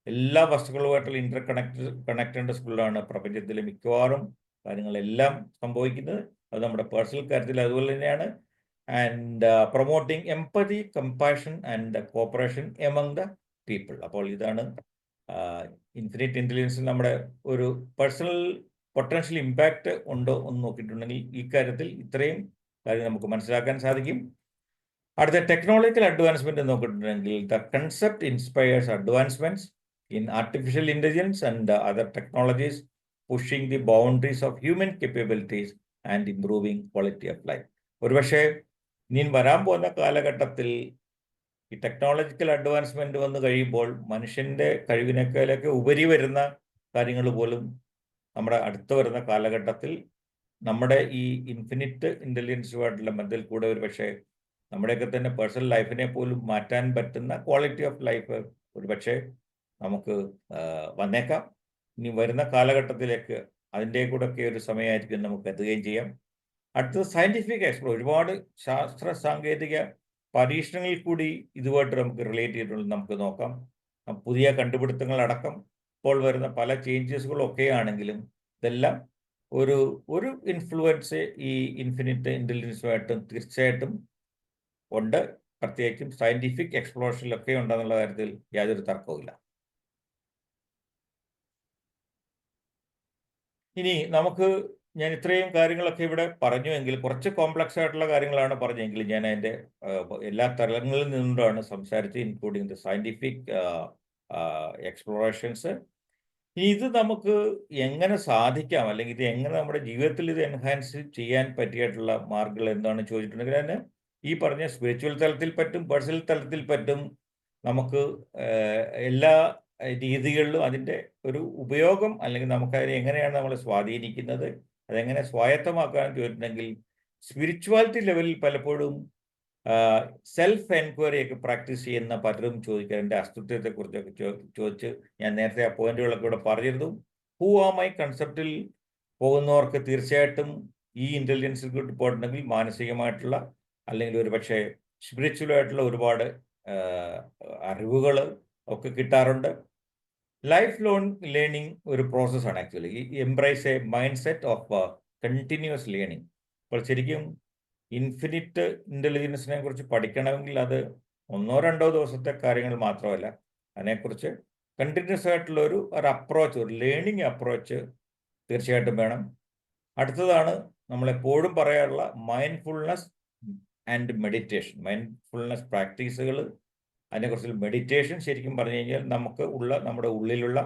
എല്ലാ വസ്തുക്കളുമായിട്ടുള്ള ഇന്റർ കണക്റ്റഡ്നെസ്സുകളാണ് പ്രപഞ്ചത്തിലെ മിക്കവാറും കാര്യങ്ങളെല്ലാം സംഭവിക്കുന്നത്. അത് നമ്മുടെ പേഴ്സണൽ കാര്യത്തിൽ അതുപോലെ തന്നെയാണ്. And promoting empathy, compassion and cooperation among the people. അപ്പോൾ ഇതാണ് ഇൻഫിനിറ്റ് ഇൻ്റലിജൻസിൽ നമ്മുടെ ഒരു പേഴ്സണൽ പൊട്ടൻഷ്യൽ ഇമ്പാക്റ്റ് ഉണ്ടോ എന്ന് നോക്കിയിട്ടുണ്ടെങ്കിൽ ഈ കാര്യത്തിൽ ഇത്രയും കാര്യം നമുക്ക് മനസ്സിലാക്കാൻ സാധിക്കും. അടുത്ത ടെക്നോളജിക്കൽ അഡ്വാൻസ്മെന്റ് നോക്കിയിട്ടുണ്ടെങ്കിൽ the concept inspires advancements in artificial intelligence and other technologies pushing the boundaries of human capabilities and improving quality of life. ഒരുപക്ഷെ ഇനി വരാൻ പോകുന്ന കാലഘട്ടത്തിൽ ഈ ടെക്നോളജിക്കൽ അഡ്വാൻസ്മെന്റ് വന്നു കഴിയുമ്പോൾ മനുഷ്യന്റെ കഴിവിനേക്കാളൊക്കെ ഉപരി വരുന്ന കാര്യങ്ങൾ പോലും നമ്മുടെ അടുത്ത് വരുന്ന കാലഘട്ടത്തിൽ നമ്മുടെ ഈ ഇൻഫിനിറ്റ് ഇൻ്റലിജൻസുമായിട്ടുള്ള ബന്ധത്തിൽ കൂടെ ഒരു പക്ഷേ നമ്മുടെയൊക്കെ തന്നെ പേഴ്സണൽ ലൈഫിനെ പോലും മാറ്റാൻ പറ്റുന്ന ക്വാളിറ്റി ഓഫ് ലൈഫ് ഒരു പക്ഷേ നമുക്ക് വന്നേക്കാം. ഇനി വരുന്ന കാലഘട്ടത്തിലേക്ക് അതിൻ്റെ കൂടെയൊക്കെ ഒരു സമയമായിരിക്കും നമുക്ക് എത്തുകയും ചെയ്യാം. അടുത്തത് സയൻറ്റിഫിക് എക്സ്പ്ലോർ. ഒരുപാട് ശാസ്ത്ര സാങ്കേതിക പരീക്ഷണങ്ങളിൽ കൂടി ഇതുമായിട്ട് നമുക്ക് റിലേറ്റ് ചെയ്തിട്ടുള്ളത് നമുക്ക് നോക്കാം. പുതിയ കണ്ടുപിടുത്തങ്ങളടക്കം ഇപ്പോൾ വരുന്ന പല ചേഞ്ചസുകളൊക്കെ ആണെങ്കിലും ഇതെല്ലാം ഒരു ഇൻഫ്ലുവൻസ് ഈ ഇൻഫിനിറ്റ് ഇൻ്റലിജൻസുമായിട്ടും തീർച്ചയായിട്ടും ഉണ്ട്. പ്രത്യേകിച്ചും സയൻറ്റിഫിക് എക്സ്പ്ലോറേഷനിലൊക്കെ ഉണ്ടെന്നുള്ള കാര്യത്തിൽ യാതൊരു തർക്കവുമില്ല. ഇനി ഞാൻ ഇത്രയും കാര്യങ്ങളൊക്കെ ഇവിടെ പറഞ്ഞുവെങ്കിൽ കുറച്ച് കോംപ്ലക്സ് ആയിട്ടുള്ള കാര്യങ്ങളാണ് പറഞ്ഞെങ്കിൽ ഞാൻ അതിൻ്റെ എല്ലാ തലങ്ങളിൽ നിന്നുകൊണ്ടാണ് സംസാരിച്ച്, ഇൻക്ലൂഡിങ് ദ സയൻറ്റിഫിക് എക്സ്പ്ലോറേഷൻസ്. ഇത് നമുക്ക് എങ്ങനെ സാധിക്കാം, അല്ലെങ്കിൽ ഇത് എങ്ങനെ നമ്മുടെ ജീവിതത്തിൽ ഇത് എൻഹാൻസ് ചെയ്യാൻ പറ്റിയിട്ടുള്ള മാർഗങ്ങൾ എന്താണെന്ന് ചോദിച്ചിട്ടുണ്ടെങ്കിൽ അതിന് ഈ പറഞ്ഞ സ്പിരിച്വൽ തലത്തിൽ പറ്റും, പേഴ്സണൽ തലത്തിൽ പറ്റും. നമുക്ക് എല്ലാ രീതികളിലും അതിൻ്റെ ഒരു ഉപയോഗം, അല്ലെങ്കിൽ നമുക്കതിനെ എങ്ങനെയാണ് നമ്മൾ സ്വാധീനിക്കുന്നത്, അതെങ്ങനെ സ്വായത്തമാക്കാൻ ചോദിച്ചിട്ടുണ്ടെങ്കിൽ സ്പിരിച്വാലിറ്റി ലെവലിൽ പലപ്പോഴും സെൽഫ് എൻക്വയറി ഒക്കെ പ്രാക്ടീസ് ചെയ്യുന്ന പലരും ചോദിക്കാൻ എൻ്റെ അസ്തിത്വത്തെക്കുറിച്ചൊക്കെ ചോദിച്ച് ഞാൻ നേരത്തെ ആ പോയിന്റുകളൊക്കെ ഇവിടെ പറഞ്ഞിരുന്നു. ഹൂ ആം ഐ കൺസെപ്റ്റിൽ പോകുന്നവർക്ക് തീർച്ചയായിട്ടും ഈ ഇൻ്റലിജൻസിൽ പോയിട്ടുണ്ടെങ്കിൽ മാനസികമായിട്ടുള്ള അല്ലെങ്കിൽ ഒരു പക്ഷേ സ്പിരിച്വലായിട്ടുള്ള ഒരുപാട് അറിവുകൾ ഒക്കെ കിട്ടാറുണ്ട്. ലൈഫ് ലോങ് ലേണിംഗ് ഒരു പ്രോസസ്സാണ് actually. Embrace A mind set of continuous learning. അപ്പോൾ ശരിക്കും ഇൻഫിനിറ്റ് ഇൻ്റലിജൻസിനെ കുറിച്ച് പഠിക്കണമെങ്കിൽ അത് 1-2 ദിവസത്തെ കാര്യങ്ങൾ മാത്രമല്ല, അതിനെക്കുറിച്ച് കണ്ടിന്യൂസ് ആയിട്ടുള്ള ഒരു അപ്രോച്ച്, ഒരു ലേണിംഗ് അപ്രോച്ച് തീർച്ചയായിട്ടും വേണം. അടുത്തതാണ് നമ്മളെപ്പോഴും പറയാറുള്ള മൈൻഡ്ഫുൾനെസ് ആൻഡ് മെഡിറ്റേഷൻ. മൈൻഡ്ഫുൾനെസ് പ്രാക്ടീസുകൾ, അതിനെക്കുറിച്ച് മെഡിറ്റേഷൻ ശരിക്കും പറഞ്ഞു കഴിഞ്ഞാൽ നമ്മുടെ ഉള്ളിലുള്ള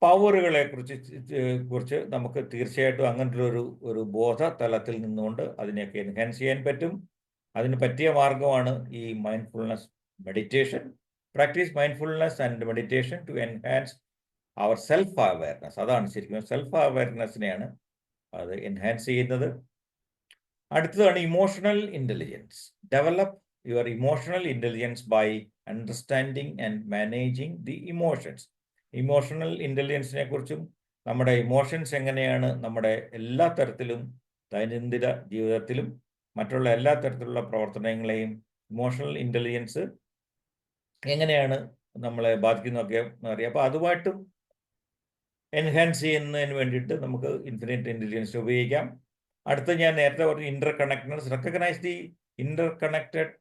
പവറുകളെ കുറിച്ച് നമുക്ക് തീർച്ചയായിട്ടും അങ്ങനത്തെ ഒരു ബോധ തലത്തിൽ നിന്നുകൊണ്ട് അതിനെയൊക്കെ എൻഹാൻസ് ചെയ്യാൻ പറ്റും. അതിന് പറ്റിയ മാർഗമാണ് ഈ mindfulness meditation. Practice mindfulness and meditation to enhance our self awareness. അതാണ് ശരിക്കും സെൽഫ് അവയർനെസ്സിനെയാണ് അത് എൻഹാൻസ് ചെയ്യുന്നത്. അടുത്തതാണ് emotional intelligence. Develop your emotional intelligence by understanding and managing the emotions. Emotional ഇൻ്റലിജൻസിനെ കുറിച്ചും നമ്മുടെ ഇമോഷൻസ് എങ്ങനെയാണ് നമ്മുടെ എല്ലാ തരത്തിലും ദൈനംദിന ജീവിതത്തിലും മറ്റുള്ള എല്ലാ തരത്തിലുള്ള പ്രവർത്തനങ്ങളെയും ഇമോഷണൽ ഇൻ്റലിജൻസ് എങ്ങനെയാണ് നമ്മളെ ബാധിക്കുന്നതൊക്കെ അറിയാം. അപ്പോൾ അതുമായിട്ടും എൻഹാൻസ് ചെയ്യുന്നതിന് വേണ്ടിയിട്ട് നമുക്ക് ഇൻഫിനിറ്റ് ഇൻ്റലിജൻസ് ഉപയോഗിക്കാം. അടുത്ത ഞാൻ നേരത്തെ പറഞ്ഞു interconnectedness, recognise the interconnected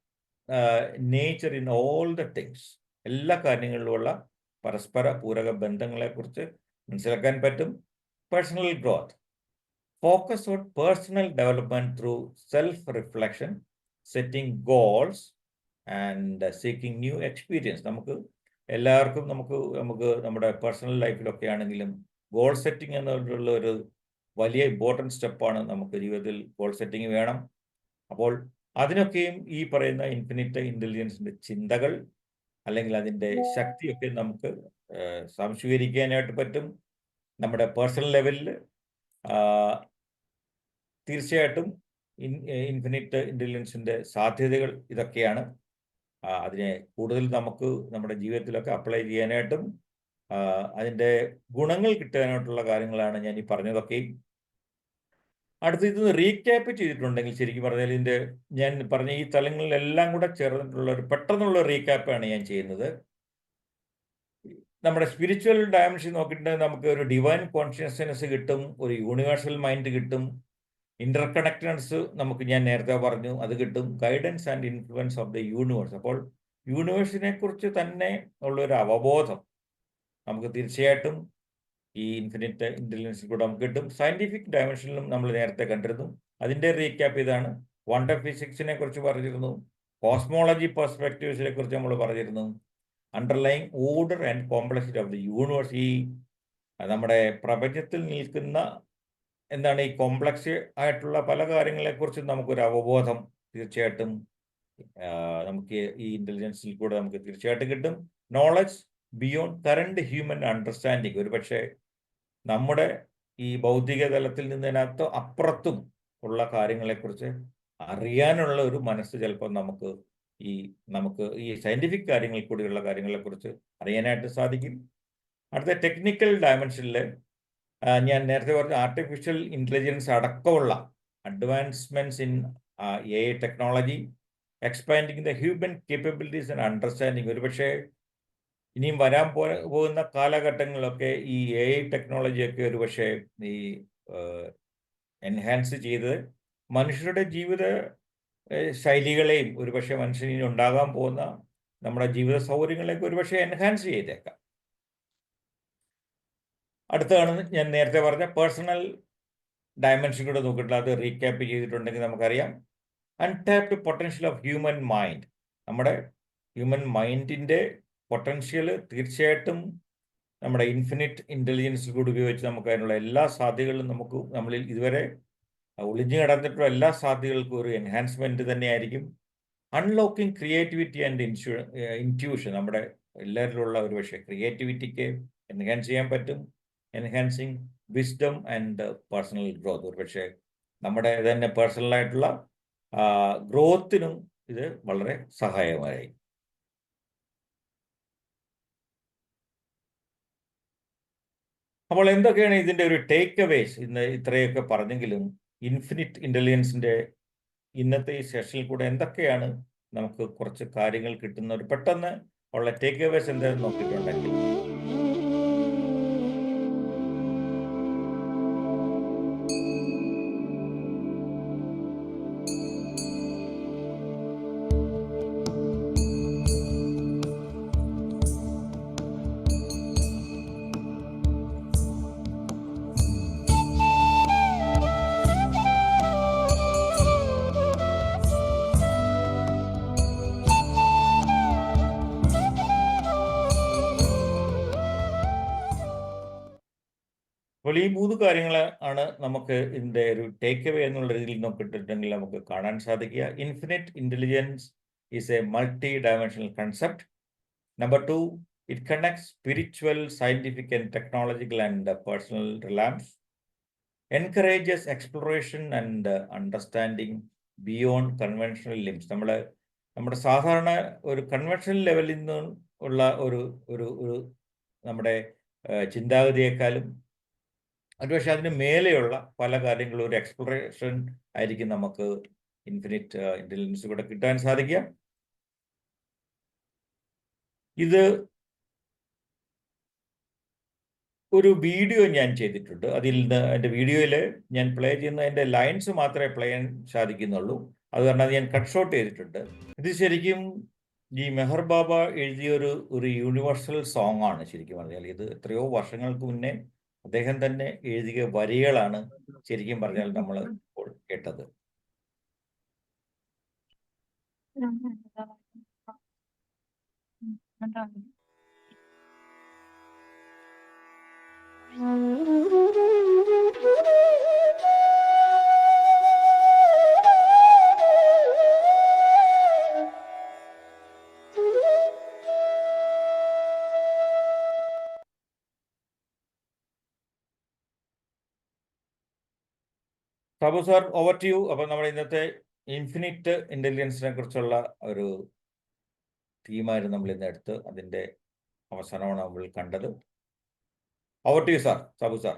nature in all the things. എല്ലാ കാര്യങ്ങളിലുമുള്ള പരസ്പര പൂരക ബന്ധങ്ങളെക്കുറിച്ച് മനസ്സിലാക്കാൻ പറ്റും. Personal growth, focus on personal development through self reflection, setting goals and seeking new experience. നമുക്ക് എല്ലാവർക്കും നമുക്ക് നമ്മുടെ പേഴ്സണൽ ലൈഫിലൊക്കെ ആണെങ്കിലും ഗോൾ സെറ്റിംഗ് എന്നുള്ള ഒരു വലിയ ഇമ്പോർട്ടൻറ്റ് സ്റ്റെപ്പാണ്. നമുക്ക് ജീവിതത്തിൽ ഗോൾ സെറ്റിംഗ് വേണം. അപ്പോൾ അതിനൊക്കെയും ഈ പറയുന്ന ഇൻഫിനിറ്റ് ഇൻ്റലിജൻസിൻ്റെ ചിന്തകൾ അല്ലെങ്കിൽ അതിൻ്റെ ശക്തിയൊക്കെ നമുക്ക് സംശീകരിക്കാനായിട്ട് പറ്റും. നമ്മുടെ പേഴ്സണൽ ലെവലിൽ തീർച്ചയായിട്ടും ഇൻഫിനിറ്റ് ഇൻ്റലിജൻസിൻ്റെ സാധ്യതകൾ ഇതൊക്കെയാണ്. അതിനെ കൂടുതൽ നമുക്ക് നമ്മുടെ ജീവിതത്തിലൊക്കെ അപ്ലൈ ചെയ്യാനായിട്ടും അതിൻ്റെ ഗുണങ്ങൾ കിട്ടാനായിട്ടുള്ള കാര്യങ്ങളാണ് ഞാൻ ഈ പറഞ്ഞതൊക്കെയും. അടുത്ത് ഇത് റീക്യാപ്പ് ചെയ്തിട്ടുണ്ടെങ്കിൽ ശരിക്കും പറഞ്ഞാൽ ഇതിൻ്റെ ഞാൻ പറഞ്ഞ ഈ തലങ്ങളിലെല്ലാം കൂടെ ചേർന്നിട്ടുള്ള ഒരു പെട്ടെന്നുള്ള റീക്യാപ്പാണ് ഞാൻ ചെയ്യുന്നത്. നമ്മുടെ സ്പിരിച്വൽ ഡയമെൻഷൻ നോക്കിയിട്ടുണ്ടെങ്കിൽ നമുക്ക് ഒരു ഡിവൈൻ കോൺഷ്യസ്നെസ് കിട്ടും, ഒരു യൂണിവേഴ്സൽ മൈൻഡ് കിട്ടും, ഇന്റർ കണക്റ്റഡ്നെസ് നമുക്ക് ഞാൻ നേരത്തെ പറഞ്ഞു അത് കിട്ടും, guidance and influence of the universe. അപ്പോൾ യൂണിവേഴ്സിനെ കുറിച്ച് തന്നെ ഉള്ളൊരു അവബോധം നമുക്ക് തീർച്ചയായിട്ടും ഈ ഇൻഫിനിറ്റ് ഇൻ്റലിജൻസിൽ കൂടെ നമുക്ക് കിട്ടും. സയൻറ്റിഫിക് ഡയമെൻഷനിലും നമ്മൾ നേരത്തെ കണ്ടിരുന്നു. അതിൻ്റെ റീക്യാപ്പ് ഇതാണ്. ക്വാണ്ടം ഫിസിക്സിനെ കുറിച്ച് പറഞ്ഞിരുന്നു, കോസ്മോളജി പെർസ്പെക്റ്റീവ്സിനെ കുറിച്ച് നമ്മൾ പറഞ്ഞിരുന്നു, underlying order and complexity of the universe. ഈ നമ്മുടെ പ്രപഞ്ചത്തിൽ നിൽക്കുന്ന എന്താണ് ഈ കോംപ്ലക്സ് ആയിട്ടുള്ള പല കാര്യങ്ങളെക്കുറിച്ചും നമുക്കൊരു അവബോധം തീർച്ചയായിട്ടും നമുക്ക് ഈ ഇൻ്റലിജൻസിൽ കൂടെ നമുക്ക് തീർച്ചയായിട്ടും കിട്ടും. Knowledge beyond current human understanding, ഒരു പക്ഷേ നമ്മുടെ ഈ ഭൗതിക തലത്തിൽ നിന്നതിനകത്ത് അപ്പുറത്തും ഉള്ള കാര്യങ്ങളെക്കുറിച്ച് അറിയാനുള്ള ഒരു മനസ്സ് ചിലപ്പോൾ നമുക്ക് ഈ സയൻറ്റിഫിക് കാര്യങ്ങളിൽ കൂടിയുള്ള കാര്യങ്ങളെക്കുറിച്ച് അറിയാനായിട്ട് സാധിക്കും. അടുത്ത ടെക്നിക്കൽ ഡയമെൻഷനിൽ ഞാൻ നേരത്തെ പറഞ്ഞ ആർട്ടിഫിഷ്യൽ ഇൻ്റലിജൻസ് അടക്കമുള്ള advancements in AI technology, expanding the human capabilities and understanding. ഒരുപക്ഷെ ഇനിയും വരാൻ പോകുന്ന കാലഘട്ടങ്ങളിലൊക്കെ ഈ AI ടെക്നോളജിയൊക്കെ ഒരുപക്ഷെ ഈ എൻഹാൻസ് ചെയ്ത് മനുഷ്യരുടെ ജീവിത ശൈലികളെയും ഒരുപക്ഷെ മനുഷ്യന് ഉണ്ടാകാൻ പോകുന്ന നമ്മുടെ ജീവിത സൗകര്യങ്ങളെയൊക്കെ ഒരുപക്ഷെ എൻഹാൻസ് ചെയ്തേക്കാം. അടുത്തതാണ് ഞാൻ നേരത്തെ പറഞ്ഞ പേഴ്സണൽ ഡയമെൻഷൻ കൂടെ നോക്കിയിട്ട് അത് റീക്യാപ്പ് ചെയ്തിട്ടുണ്ടെങ്കിൽ നമുക്കറിയാം. Untapped potential of human mind, നമ്മുടെ ഹ്യൂമൻ മൈൻഡിൻ്റെ പൊട്ടൻഷ്യൽ തീർച്ചയായിട്ടും നമ്മുടെ ഇൻഫിനിറ്റ് ഇൻ്റലിജൻസ് കൂടി ഉപയോഗിച്ച് നമുക്ക് അതിനുള്ള എല്ലാ സാധ്യതകളും നമ്മളിൽ ഇതുവരെ ഒളിഞ്ഞു കിടന്നിട്ടുള്ള എല്ലാ സാധ്യതകൾക്കും ഒരു എൻഹാൻസ്മെൻറ്റ് തന്നെയായിരിക്കും. അൺലോക്കിംഗ് ക്രിയേറ്റിവിറ്റി ആൻഡ് ഇൻറ്റ്യൂഷൻ, നമ്മുടെ എല്ലാവരിലുള്ള ഒരു പക്ഷേ ക്രിയേറ്റിവിറ്റിക്ക് എൻഹാൻസ് ചെയ്യാൻ പറ്റും. Enhancing wisdom and personal growth, ഒരു പക്ഷേ നമ്മുടെ തന്നെ പേഴ്സണലായിട്ടുള്ള ഗ്രോത്തിനും ഇത് വളരെ സഹായകമായി. അപ്പോൾ എന്തൊക്കെയാണ് ഇതിൻ്റെ ഒരു ടേക്ക് അവേസ്? ഇന്ന് ഇത്രയൊക്കെ പറഞ്ഞെങ്കിലും ഇൻഫിനിറ്റ് ഇൻ്റലിജൻസിൻ്റെ ഇന്നത്തെ ഈ സെഷനിൽ കൂടെ എന്തൊക്കെയാണ് നമുക്ക് കുറച്ച് കാര്യങ്ങൾ കിട്ടുന്ന ഒരു പെട്ടെന്ന് ഉള്ള ടേക്ക് അവേസ് എന്താണെന്ന് നോക്കിയിട്ടുണ്ടെങ്കിൽ അപ്പോൾ ഈ 3 കാര്യങ്ങൾ ആണ് നമുക്ക് ഇതിൻ്റെ ഒരു ടേക്ക് അവേ എന്നുള്ള രീതിയിൽ നോക്കിയിട്ടുണ്ടെങ്കിൽ നമുക്ക് കാണാൻ സാധിക്കുക. Infinite intelligence is a multi dimensional concept. Number 2, it connects spiritual, scientific and technological and personal realms. Encourages exploration and understanding beyond conventional limits. നമ്മുടെ സാധാരണ ഒരു കൺവെൻഷണൽ ലെവലിൽ നിന്ന് ഉള്ള ഒരു നമ്മുടെ ചിന്താഗതിയേക്കാളും അത് പക്ഷെ അതിന് മേലെയുള്ള പല കാര്യങ്ങളും ഒരു എക്സ്പ്ലോറേഷൻ ആയിരിക്കും നമുക്ക് ഇൻഫിനിറ്റ് ഇന്റലിജൻസ് കൂടെ കിട്ടാൻ സാധിക്കുക. ഇത് ഒരു വീഡിയോ ഞാൻ ചെയ്തിട്ടുണ്ട്. അതിൽ നിന്ന് എൻ്റെ വീഡിയോയിൽ ഞാൻ പ്ലേ ചെയ്യുന്ന എൻ്റെ ലൈൻസ് മാത്രമേ പ്ലേ ചെയ്യാൻ സാധിക്കുന്നുള്ളൂ. അത് കാരണം അത് ഞാൻ കട്ട് ഷോട്ട് ചെയ്തിട്ടുണ്ട്. ഇത് ശരിക്കും ഈ മെഹർ ബാബ എഴുതിയ ഒരു യൂണിവേഴ്സൽ സോങ് ആണ്. ശരിക്കും പറഞ്ഞാൽ ഇത് എത്രയോ വർഷങ്ങൾക്ക് മുന്നേ അദ്ദേഹം തന്നെ എഴുതിയ വരികളാണ് ശരിക്കും പറഞ്ഞാൽ നമ്മൾ ഇപ്പോൾ കേട്ടത്. Sabu sir, over to you. അപ്പം നമ്മുടെ ഇന്നത്തെ ഇൻഫിനിറ്റ് ഇന്റലിജൻസിനെ കുറിച്ചുള്ള ഒരു തീമായിരുന്നു നമ്മൾ ഇന്ന് എടുത്ത്. അതിൻ്റെ അവസാനമാണ് നമ്മൾ കണ്ടത്. Over to you sir, Sabu sir.